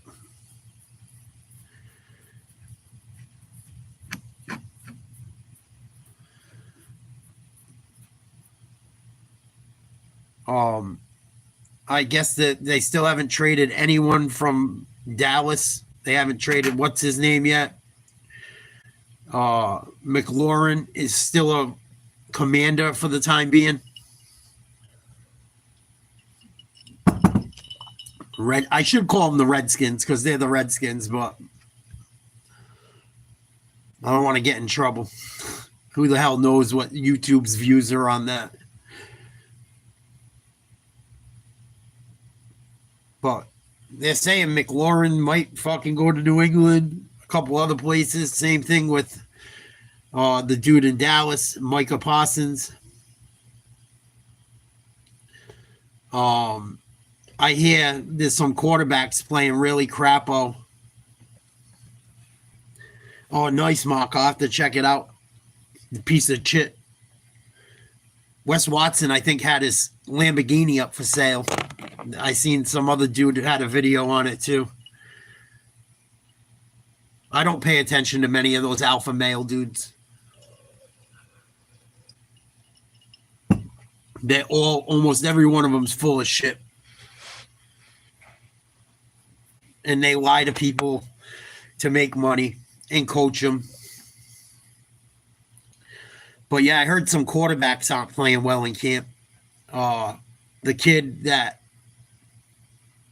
I guess that they still haven't traded anyone from Dallas. They haven't traded what's his name yet. McLaurin is still a commander for the time being. I should call them the Redskins because they're the Redskins, but I don't want to get in trouble. Who the hell knows what YouTube's views are on that? But they're saying McLaurin might fucking go to New England, a couple other places. Same thing with the dude in Dallas, Micah Parsons. I hear there's some quarterbacks playing really crapo. Oh, nice, Mark. I'll have to check it out. The piece of shit. Wes Watson, I think, had his Lamborghini up for sale. I seen some other dude had a video on it, too. I don't pay attention to many of those alpha male dudes. They're almost every one of them's full of shit. And they lie to people to make money and coach them. But yeah, I heard some quarterbacks aren't playing well in camp. The kid that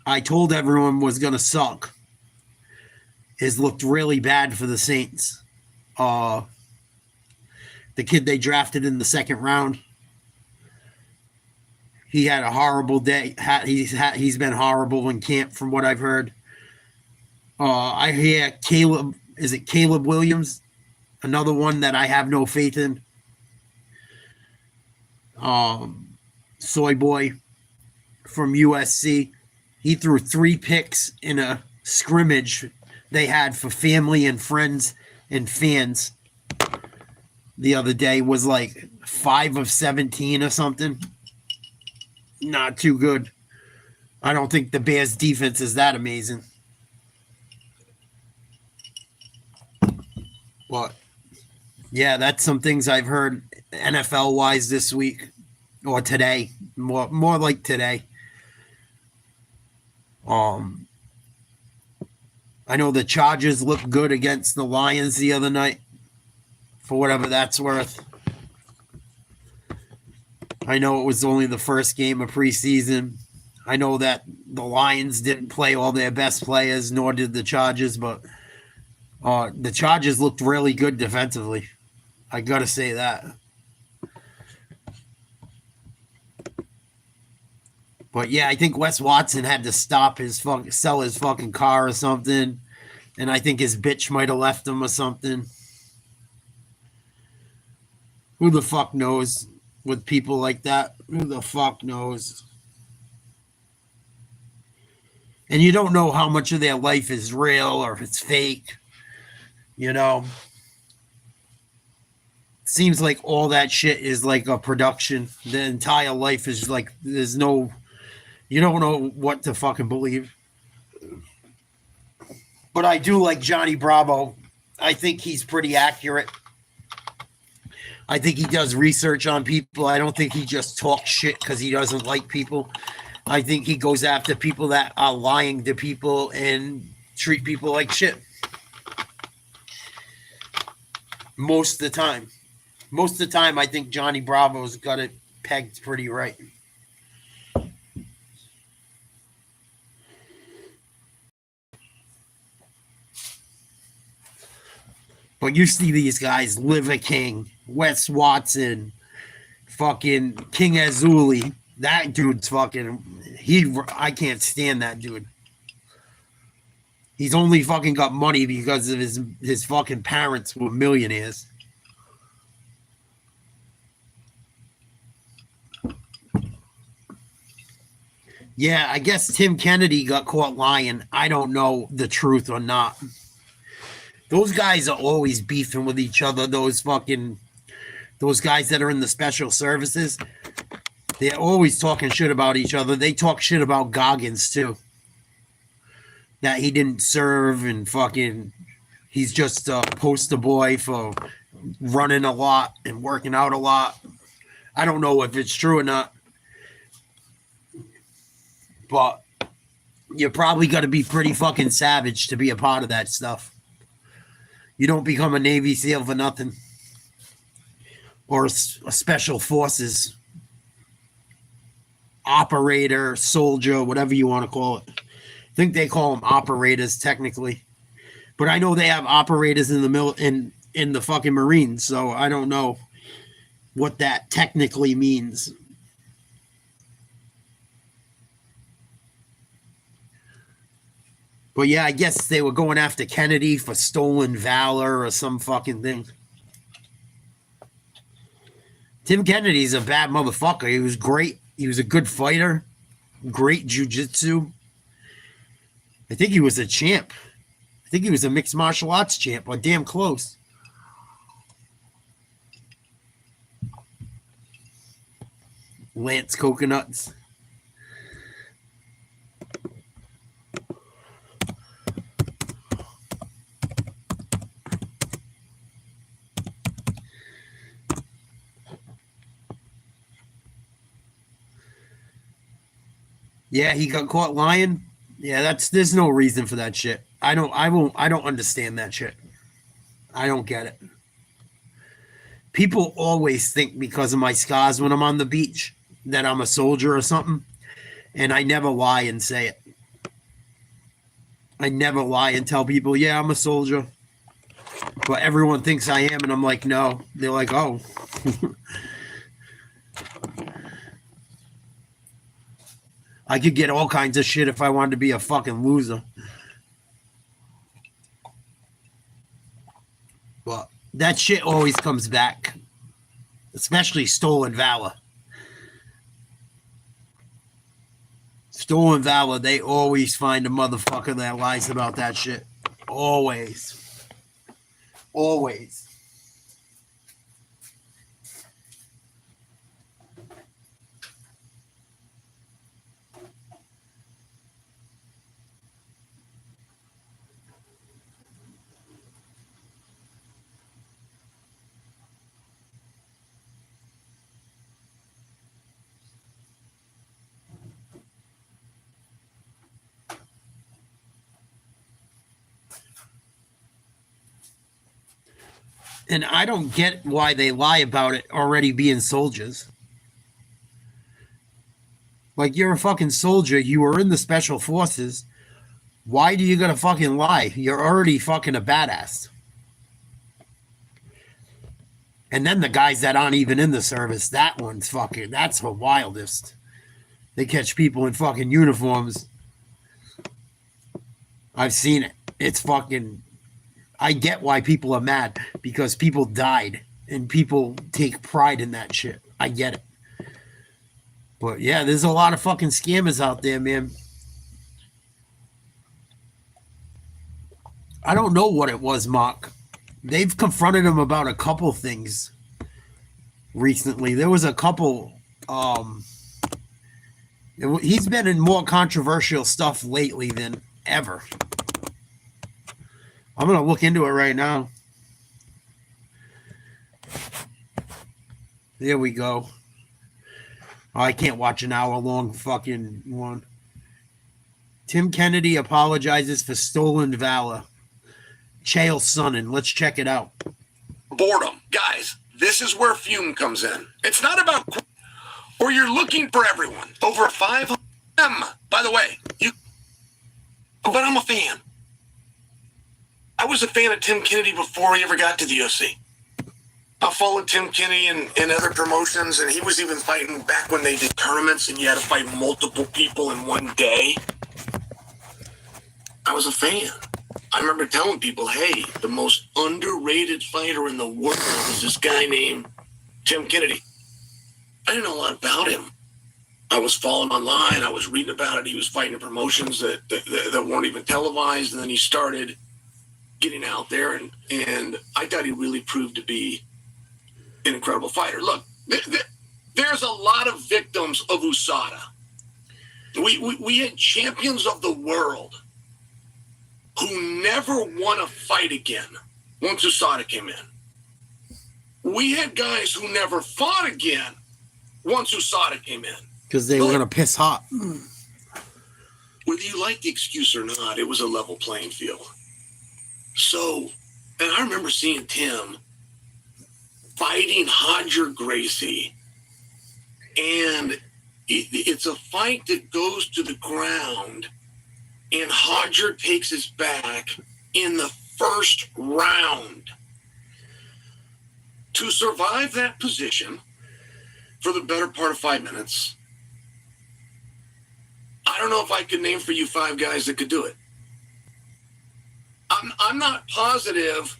I told everyone was going to suck has looked really bad for the Saints. The kid they drafted in the second round, he had a horrible day. He's been horrible in camp from what I've heard. I hear Caleb, is it Caleb Williams? Another one that I have no faith in. Soy boy from USC. He threw 3 picks in a scrimmage they had for family and friends and fans. the other day was like 5 of 17 or something. Not too good. I don't think the Bears defense is that amazing. But yeah, that's some things I've heard NFL wise this week or today. More like today. I know the Chargers looked good against the Lions the other night, for whatever that's worth. I know it was only the first game of preseason. I know that the Lions didn't play all their best players, nor did the Chargers, but the Chargers looked really good defensively. I got to say that. But yeah, I think Wes Watson had to sell his fucking car or something, and I think his bitch might have left him or something. Who the fuck knows with people like that? Who the fuck knows? And you don't know how much of their life is real or if it's fake. You know? Seems like all that shit is like a production. The entire life is like, there's no, you don't know what to fucking believe. But I do like Johnny Bravo. I think he's pretty accurate. I think he does research on people. I don't think he just talks shit because he doesn't like people. I think he goes after people that are lying to people and treat people like shit. Most of the time. Most of the time, I think Johnny Bravo's got it pegged pretty right. But you see these guys, Liver King, Wes Watson, fucking King Azuli. That dude's fucking, I can't stand that dude. He's only fucking got money because of his fucking parents were millionaires. Yeah, I guess Tim Kennedy got caught lying. I don't know the truth or not. Those guys are always beefing with each other. Those guys that are in the special services, they're always talking shit about each other. They talk shit about Goggins too. That he didn't serve and fucking, he's just a poster boy for running a lot and working out a lot. I don't know if it's true or not. But you probably got to be pretty fucking savage to be a part of that stuff. You don't become a Navy SEAL for nothing. Or a special forces operator, soldier, whatever you want to call it. I think they call them operators technically. But I know they have operators in the in the fucking Marines, so I don't know what that technically means. But yeah, I guess they were going after Kennedy for stolen valor or some fucking thing. Tim Kennedy's a bad motherfucker. He was great. He was a good fighter. Great jiu-jitsu. I think he was a champ. I think he was a mixed martial arts champ, or damn close. Lance Coconuts. Yeah, he got caught lying. Yeah, there's no reason for that shit. I don't understand that shit. I don't get it. People always think because of my scars when I'm on the beach that I'm a soldier or something, and I never lie and say it. I never lie and tell people, yeah, I'm a soldier. But everyone thinks I am, and I'm like, no. They're like, oh. I could get all kinds of shit if I wanted to be a fucking loser. But that shit always comes back. Especially stolen valor. Stolen valor, they always find a motherfucker that lies about that shit. Always. Always. And I don't get why they lie about it already being soldiers. Like, you're a fucking soldier. You were in the special forces. Why do you gotta fucking lie? You're already fucking a badass. And then the guys that aren't even in the service, that's the wildest. They catch people in fucking uniforms. I've seen it. It's fucking, I get why people are mad, because people died and people take pride in that shit. I get it. But yeah, there's a lot of fucking scammers out there, man. I don't know what it was, Mark. They've confronted him about a couple things recently. There was a couple. He's been in more controversial stuff lately than ever. I'm gonna look into it right now. There we go. Oh, I can't watch an hour-long fucking one. Tim Kennedy apologizes for stolen valor. Chael Sonnen. Let's check it out. Boredom. Guys, this is where Fume comes in. It's not about... Or you're looking for everyone. Over 500... By the way, but I'm a fan. I was a fan of Tim Kennedy before he ever got to the UFC. I followed Tim Kennedy in other promotions, and he was even fighting back when they did tournaments and you had to fight multiple people in one day. I was a fan. I remember telling people, hey, the most underrated fighter in the world is this guy named Tim Kennedy. I didn't know a lot about him. I was following online. I was reading about it. He was fighting in promotions that weren't even televised, and then he started getting out there, and I thought he really proved to be an incredible fighter. Look, there's a lot of victims of USADA. We had champions of the world who never won a fight again once USADA came in. We had guys who never fought again once USADA came in. Because they were going to piss hot. Whether you like the excuse or not, it was a level playing field. So, and I remember seeing Tim fighting Hodger Gracie, and it's a fight that goes to the ground, and Hodger takes his back in the first round. To survive that position for the better part of 5 minutes, I don't know if I could name for you 5 guys that could do it. I'm not positive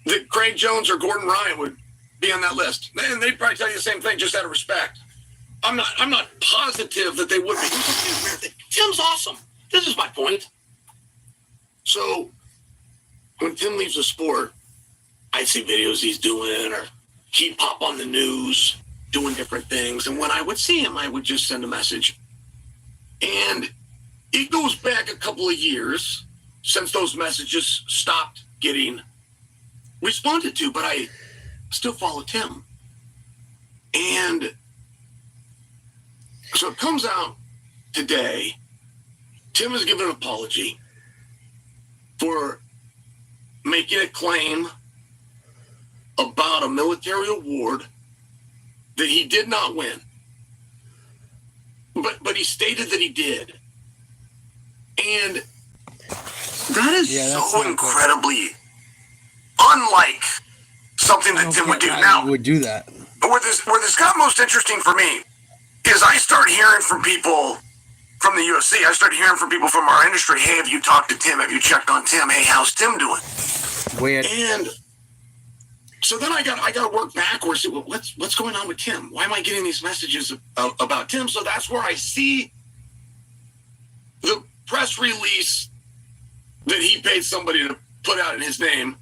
that Craig Jones or Gordon Ryan would be on that list. And they'd probably tell you the same thing, just out of respect. I'm not positive that they would be. Tim's awesome. This is my point. So when Tim leaves the sport, I see videos he's doing, or he'd pop on the news doing different things. And when I would see him, I would just send a message. And it goes back a couple of years since those messages stopped getting responded to, but I still follow Tim. And so it comes out today, Tim has given an apology for making a claim about a military award that he did not win. But he stated that he did. And that is so incredibly unlike something that Tim would do. Now, would do that. Where this got most interesting for me is I start hearing from people from the UFC. I started hearing from people from our industry. Hey, have you talked to Tim? Have you checked on Tim? Hey, how's Tim doing? Weird. And so then I got to work backwards. Well, what's going on with Tim? Why am I getting these messages about Tim? So that's where I see the press release that he paid somebody to put out in his name.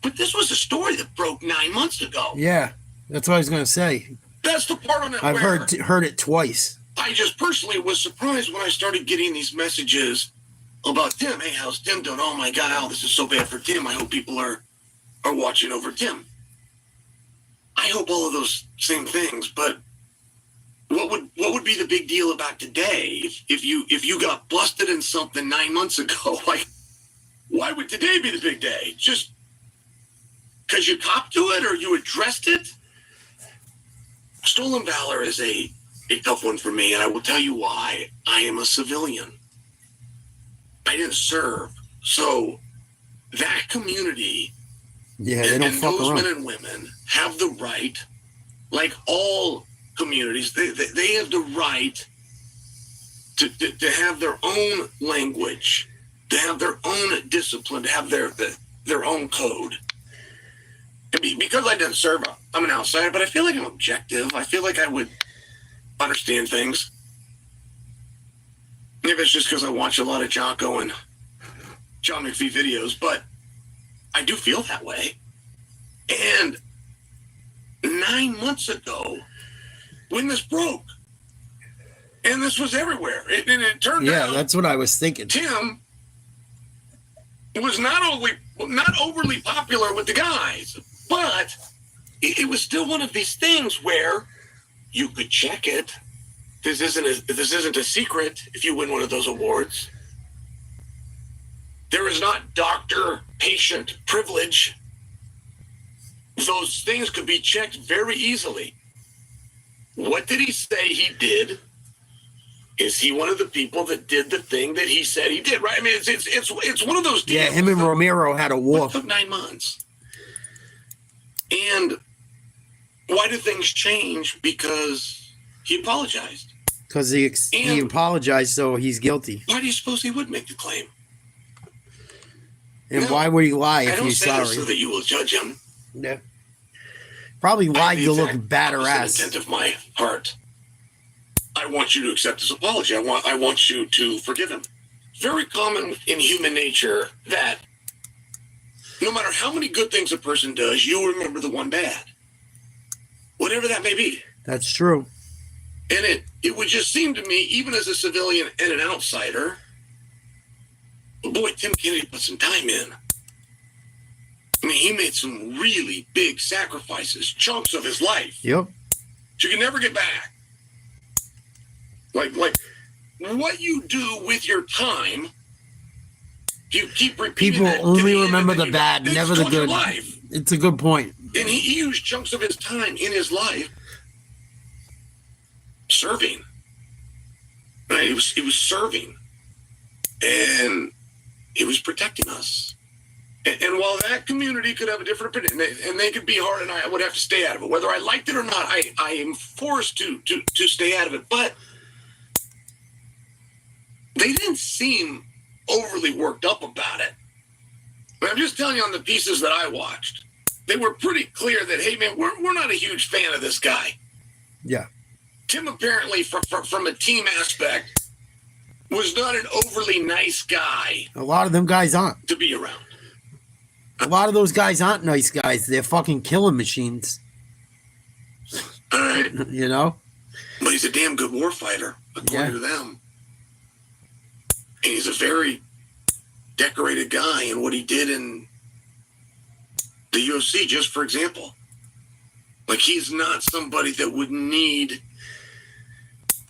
But this was a story that broke 9 months ago. Yeah, that's what I was going to say. That's the part on it. I've heard it twice. I just personally was surprised when I started getting these messages about Tim. Hey, how's Tim doing? Oh my God, Al, this is so bad for Tim. I hope people are watching over Tim. I hope all of those same things, but what would be the big deal about today if you got busted in something 9 months ago? Like, Why would today be the big day? Just because you copped to it or you addressed it? Stolen valor is a tough one for me, and I will tell you why. I am a civilian. I didn't serve. So that community they don't and fuck those around. men and women have the right, like all communities, they have the right to have their own language, to have their own discipline, to have their own code. And because I didn't serve, I'm an outsider, but I feel like I'm objective. I feel like I would understand things. Maybe it's just because I watch a lot of Jocko and John McPhee videos, but I do feel that way. And 9 months ago, when this broke, and this was everywhere, and it turned out that's what I was thinking. Tim was not overly popular with the guys, but it was still one of these things where you could check it. This isn't a secret if you win one of those awards. There is not doctor-patient privilege. Those things could be checked very easily. What did he say he did? Is he one of the people that did the thing that he said he did? Right? I mean, it's one of those deals. Yeah, him and Romero had a war. It took 9 months. And why do things change? Because he apologized. Because he apologized, so he's guilty. Why do you suppose he would make the claim? And why would he lie if he's I don't say sorry? this so that you will judge him. Yeah. Probably lied to look badass. Intent of my heart. I want you to accept his apology. I want you to forgive him. Very common in human nature that no matter how many good things a person does, you'll remember the one bad. Whatever that may be. That's true. And it would just seem to me, even as a civilian and an outsider, boy, Tim Kennedy put some time in. I mean, he made some really big sacrifices, chunks of his life. Yep. You can never get back. Like what you do with your time, you keep repeating. People only remember the bad, never the good. Life. It's a good point. And he used chunks of his time in his life serving. Right? He was serving, and he was protecting us. And while that community could have a different opinion, and they could be hard, and I would have to stay out of it, whether I liked it or not, I am forced to stay out of it. But they didn't seem overly worked up about it. But I'm just telling you, on the pieces that I watched, they were pretty clear that, hey, man, we're not a huge fan of this guy. Yeah. Tim apparently, from a team aspect, was not an overly nice guy. A lot of them guys aren't. To be around. A lot of those guys aren't nice guys. They're fucking killing machines. All right. You know? But he's a damn good war fighter, according to them. And he's a very decorated guy in what he did in the UFC, just for example. Like, he's not somebody that would need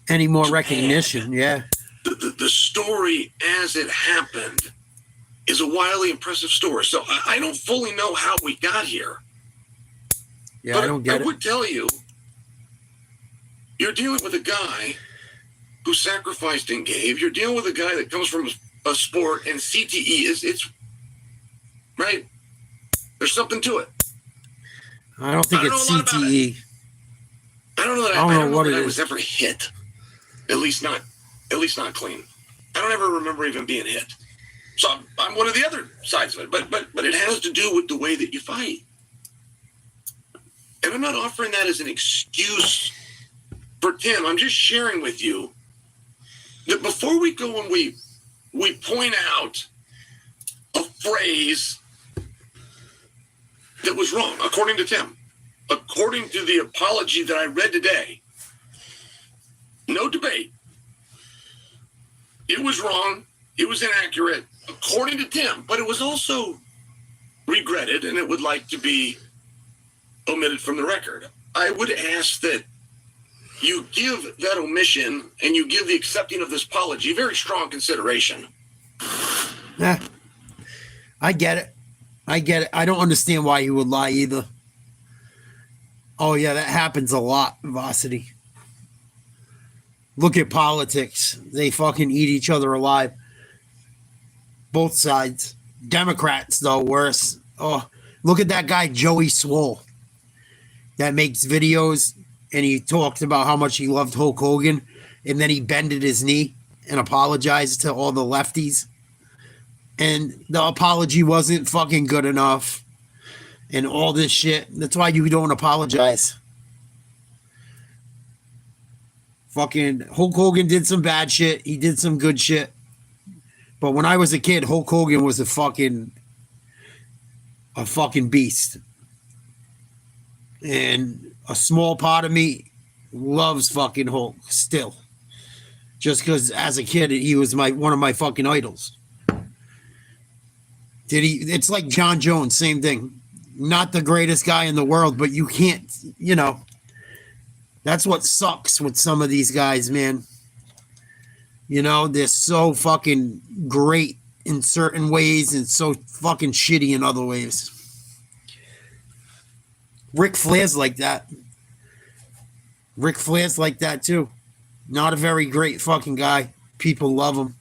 any more recognition. Yeah. The story as it happened is a wildly impressive story. So I don't fully know how we got here. Yeah, but I don't get it. I would tell you, you're dealing with a guy who sacrificed and gave. You're dealing with a guy that comes from a sport, and CTE it's right. There's something to it. I don't think it's CTE. I don't know that I don't know what it is. I was ever hit. At least not clean. I don't ever remember even being hit. So I'm one of the other sides of it. But it has to do with the way that you fight. And I'm not offering that as an excuse for Tim. I'm just sharing with you that before we go and we point out a phrase that was wrong, according to Tim, according to the apology that I read today, no debate. It was wrong. It was inaccurate, according to Tim, but it was also regretted, and it would like to be omitted from the record. I would ask that you give that omission and you give the accepting of this apology very strong consideration. Yeah. I get it. I get it. I don't understand why he would lie either. Oh, yeah, that happens a lot, Varsity. Look at politics. They fucking eat each other alive. Both sides. Democrats, though, worse. Oh, look at that guy, Joey Swole, that makes videos, and he talked about how much he loved Hulk Hogan, and then he bended his knee and apologized to all the lefties. And the apology wasn't fucking good enough. And all this shit. That's why you don't apologize. Fucking Hulk Hogan did some bad shit. He did some good shit. But when I was a kid, Hulk Hogan was a fucking beast. And a small part of me loves fucking Hulk still. Just because as a kid, he was one of my fucking idols. It's like John Jones, same thing. Not the greatest guy in the world, but you can't, that's what sucks with some of these guys, man. They're so fucking great in certain ways and so fucking shitty in other ways. Ric Flair's like that. Ric Flair's like that too. Not a very great fucking guy. People love him.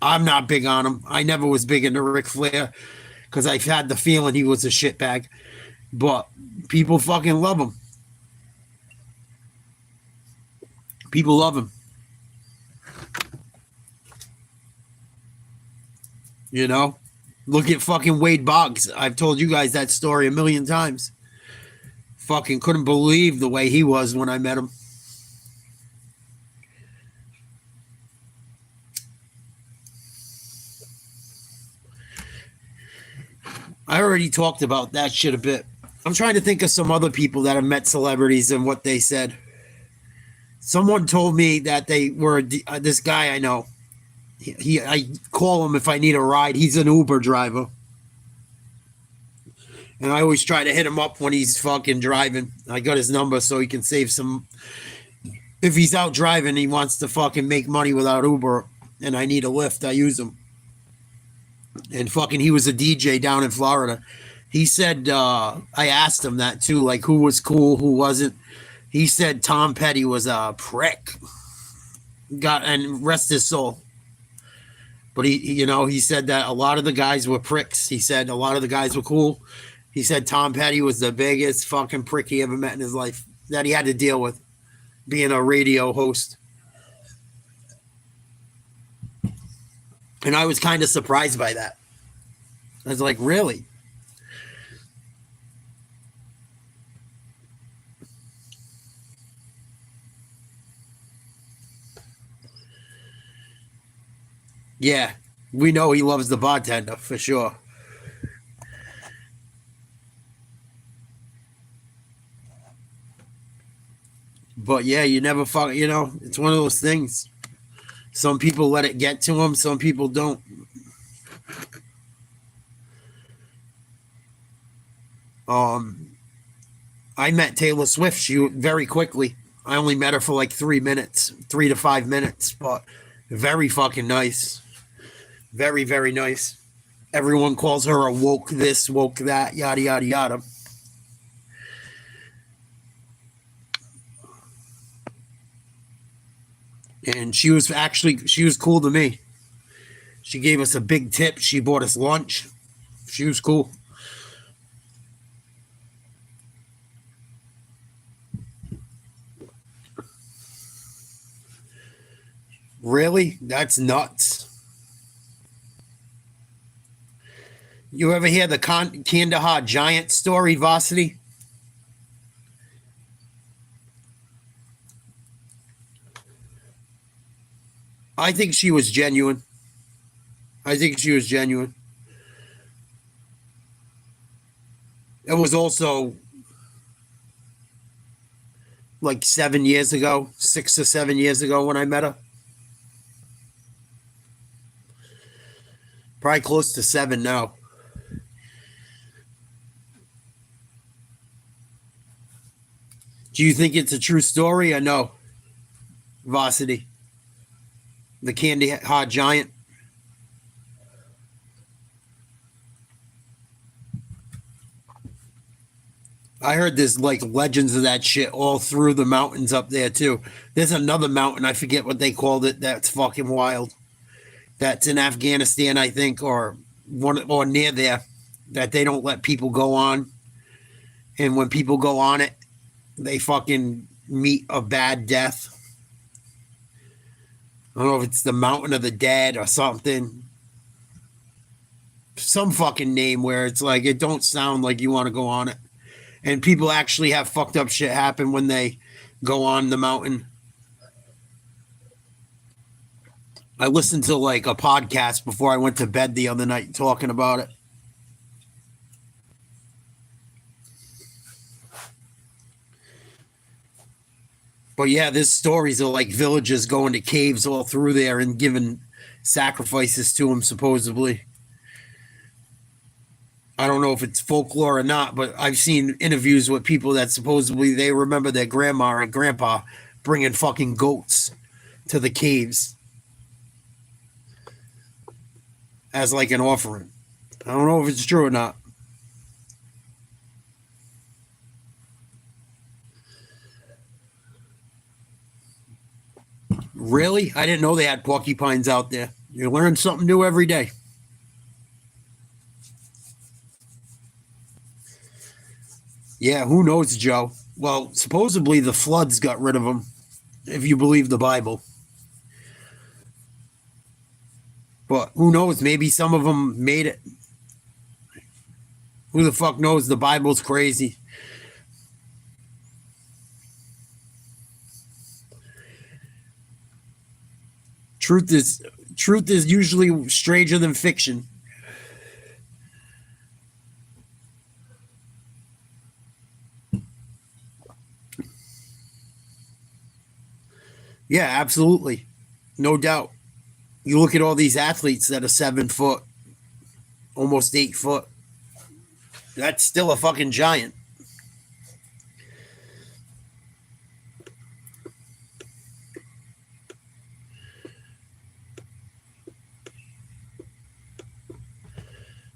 I'm not big on him. I never was big into Ric Flair because I've had the feeling he was a shitbag. But people fucking love him. People love him. Look at fucking Wade Boggs. I've told you guys that story a million times. Fucking couldn't believe the way he was when I met him. I already talked about that shit a bit. I'm trying to think of some other people that have met celebrities and what they said. Someone told me that they were this guy I know. I call him if I need a ride. He's an Uber driver. And I always try to hit him up when he's fucking driving. I got his number so he can save some. If he's out driving, he wants to fucking make money without Uber, and I need a lift, I use him. And fucking he was a DJ down in Florida. He said, I asked him that too, like who was cool, who wasn't. He said Tom Petty was a prick. And rest his soul. But he said that a lot of the guys were pricks. He said a lot of the guys were cool. He said Tom Petty was the biggest fucking prick he ever met in his life that he had to deal with being a radio host. And I was kind of surprised by that. I was like, really? Yeah, we know he loves the bartender for sure. But yeah, you never fuck, it's one of those things. Some people let it get to them, some people don't. I met Taylor Swift very quickly. I only met her for like 3 to 5 minutes, but very fucking nice. Very, very nice. Everyone calls her a woke this, woke that, yada, yada, yada. And she was cool to me. She gave us a big tip. She bought us lunch. She was cool. Really? That's nuts. You ever hear the Kandahar Giant story, Varsity? I think she was genuine. It was also like 7 years ago, 6 or 7 years ago when I met her. Probably close to 7 now. Do you think it's a true story or no? Varsity? The Kandahar Giant? I heard there's like legends of that shit all through the mountains up there too. There's another mountain, I forget what they called it, that's fucking wild. That's in Afghanistan, I think, or one or near there, that they don't let people go on. And when people go on it, they fucking meet a bad death. I don't know if it's the Mountain of the Dead or something. Some fucking name where it's like it don't sound like you want to go on it. And people actually have fucked up shit happen when they go on the mountain. I listened to like a podcast before I went to bed the other night talking about it. But yeah, there's stories of like villagers going to caves all through there and giving sacrifices to them, supposedly. I don't know if it's folklore or not, but I've seen interviews with people that supposedly they remember their grandma and grandpa bringing fucking goats to the caves as like an offering. I don't know if it's true or not. Really? I didn't know they had porcupines out there. You learn something new every day. Yeah, who knows, Joe? Well, supposedly the floods got rid of them, if you believe the Bible. But who knows? Maybe some of them made it. Who the fuck knows? The Bible's crazy. Truth is usually stranger than fiction. Yeah, absolutely. No doubt. You look at all these athletes that are 7 foot, almost 8 foot. That's still a fucking giant.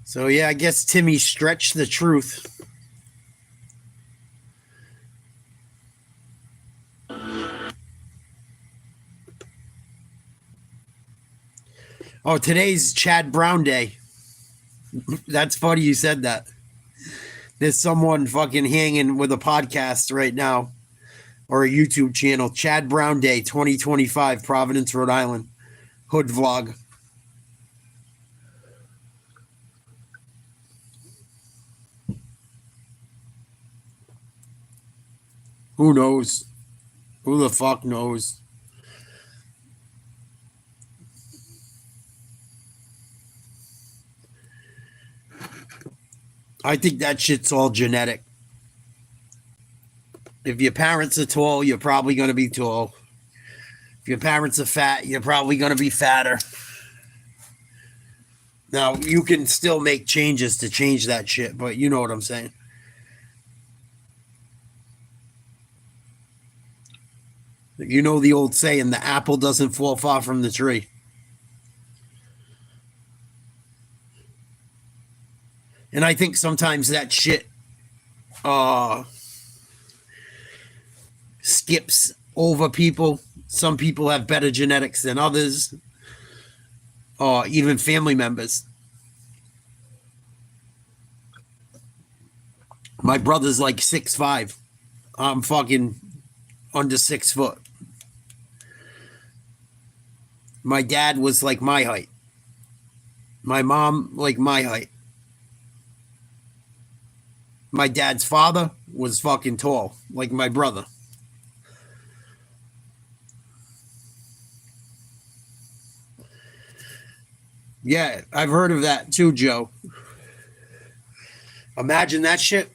So yeah, I guess Timmy stretched the truth. Oh, today's Chad Brown Day. That's funny you said that. There's someone fucking hanging with a podcast right now or a YouTube channel. Chad Brown Day 2025, Providence, Rhode Island. Hood vlog. Who knows? Who the fuck knows? I think that shit's all genetic. If your parents are tall, you're probably going to be tall. If your parents are fat, you're probably going to be fatter. Now, you can still make changes to change that shit, but you know what I'm saying. You know the old saying, the apple doesn't fall far from the tree. And I think sometimes that shit skips over people. Some people have better genetics than others, or even family members. My brother's like 6'5". I'm fucking under 6 foot. My dad was like my height. My mom, like my height. My dad's father was fucking tall, like my brother. Yeah, I've heard of that too, Joe. Imagine that shit.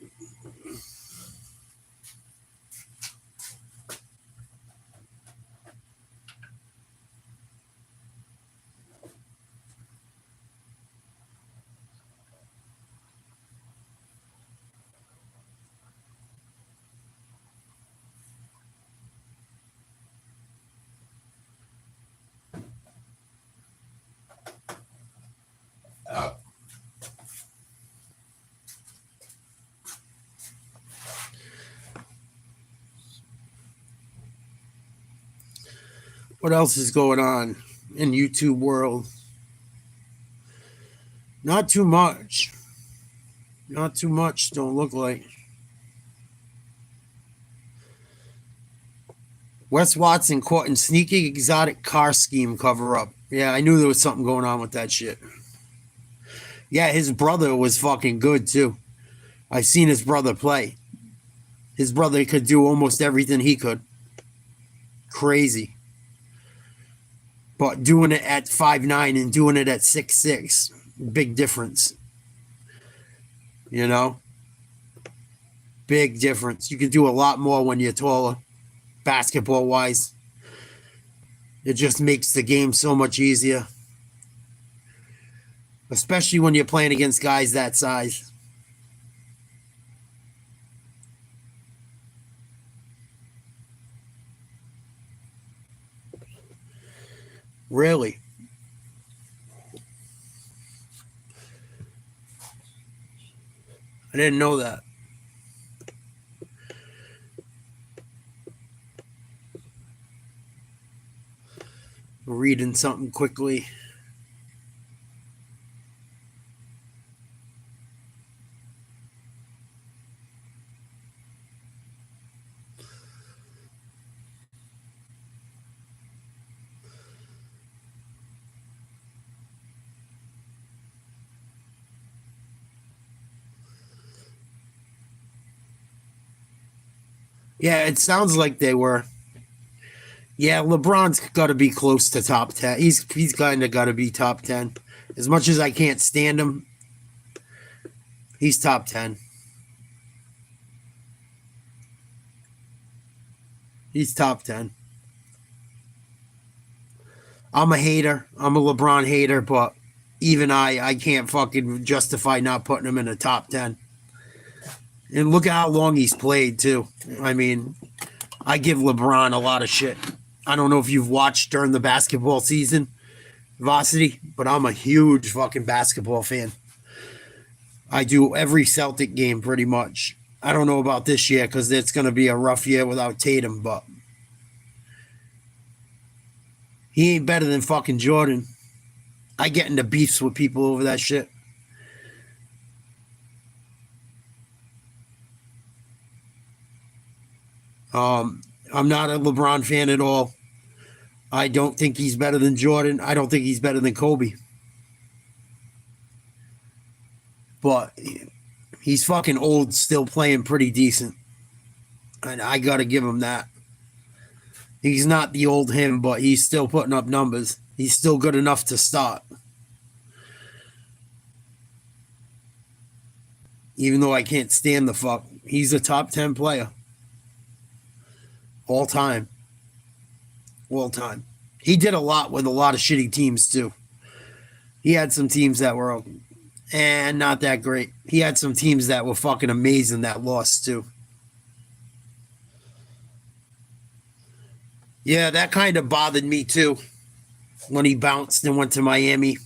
What else is going on in YouTube world? Not too much. Not too much, don't look like. Wes Watson caught in sneaky exotic car scheme cover-up. Yeah, I knew there was something going on with that shit. Yeah, his brother was fucking good, too. I've seen his brother play. His brother could do almost everything he could. Crazy. But doing it at 5'9" and doing it at 6'6", big difference. You know? Big difference. You can do a lot more when you're taller, basketball-wise. It just makes the game so much easier. Especially when you're playing against guys that size. Really? I didn't know that. Reading something quickly. Yeah, it sounds like they were. Yeah, LeBron's got to be close to top 10. He's kind of got to be top 10. As much as I can't stand him, he's top 10. He's top 10. I'm a hater. I'm a LeBron hater, but even I can't fucking justify not putting him in the top 10. And look at how long he's played, too. I mean, I give LeBron a lot of shit. I don't know if you've watched during the basketball season, Varsity, but I'm a huge fucking basketball fan. I do every Celtic game pretty much. I don't know about this year because it's going to be a rough year without Tatum, but he ain't better than fucking Jordan. I get into beefs with people over that shit. I'm not a LeBron fan at all. I don't think he's better than Jordan. I don't think he's better than Kobe. But he's fucking old, still playing pretty decent. And I got to give him that. He's not the old him, but he's still putting up numbers. He's still good enough to start. Even though I can't stand the fuck. He's a top 10 player. All time. All time. He did a lot with a lot of shitty teams, too. He had some teams that were not that great. He had some teams that were fucking amazing that lost, too. Yeah, that kind of bothered me, too. When he bounced and went to Miami.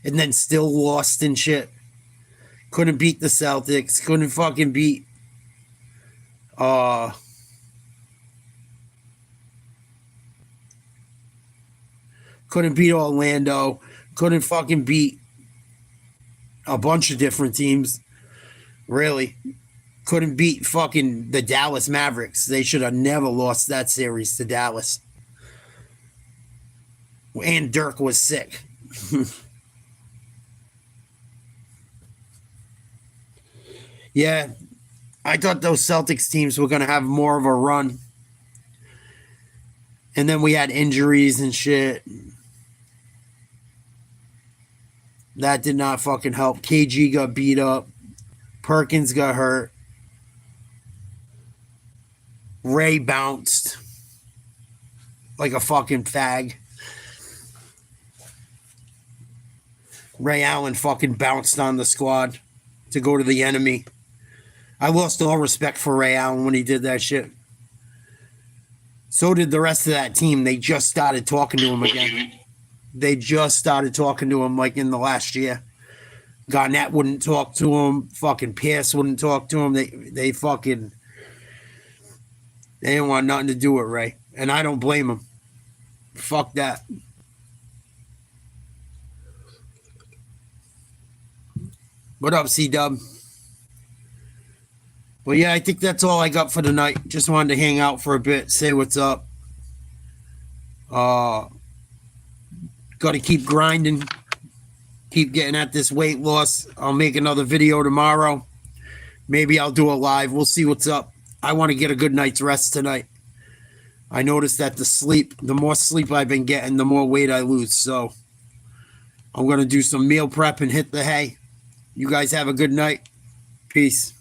And then still lost and shit. Couldn't beat the Celtics. Couldn't fucking beat... Couldn't beat Orlando. Couldn't fucking beat a bunch of different teams. Really. Couldn't beat fucking the Dallas Mavericks. They should have never lost that series to Dallas. And Dirk was sick. Yeah. I thought those Celtics teams were going to have more of a run. And then we had injuries and shit. That did not fucking help. KG got beat up. Perkins got hurt. Ray bounced like a fucking fag. Ray Allen fucking bounced on the squad to go to the enemy. I lost all respect for Ray Allen when he did that shit. So did the rest of that team. They just started talking to him again. They just started talking to him like in the last year. Garnett wouldn't talk to him. Fucking Pierce wouldn't talk to him. They didn't want nothing to do with Ray. And I don't blame him. Fuck that. What up, C-Dub? Well, yeah, I think that's all I got for tonight. Just wanted to hang out for a bit, say what's up. Got to keep grinding, keep getting at this weight loss. I'll make another video tomorrow. Maybe I'll do a live. We'll see what's up. I want to get a good night's rest tonight. I noticed that the more sleep I've been getting, the more weight I lose. So I'm going to do some meal prep and hit the hay. You guys have a good night. Peace.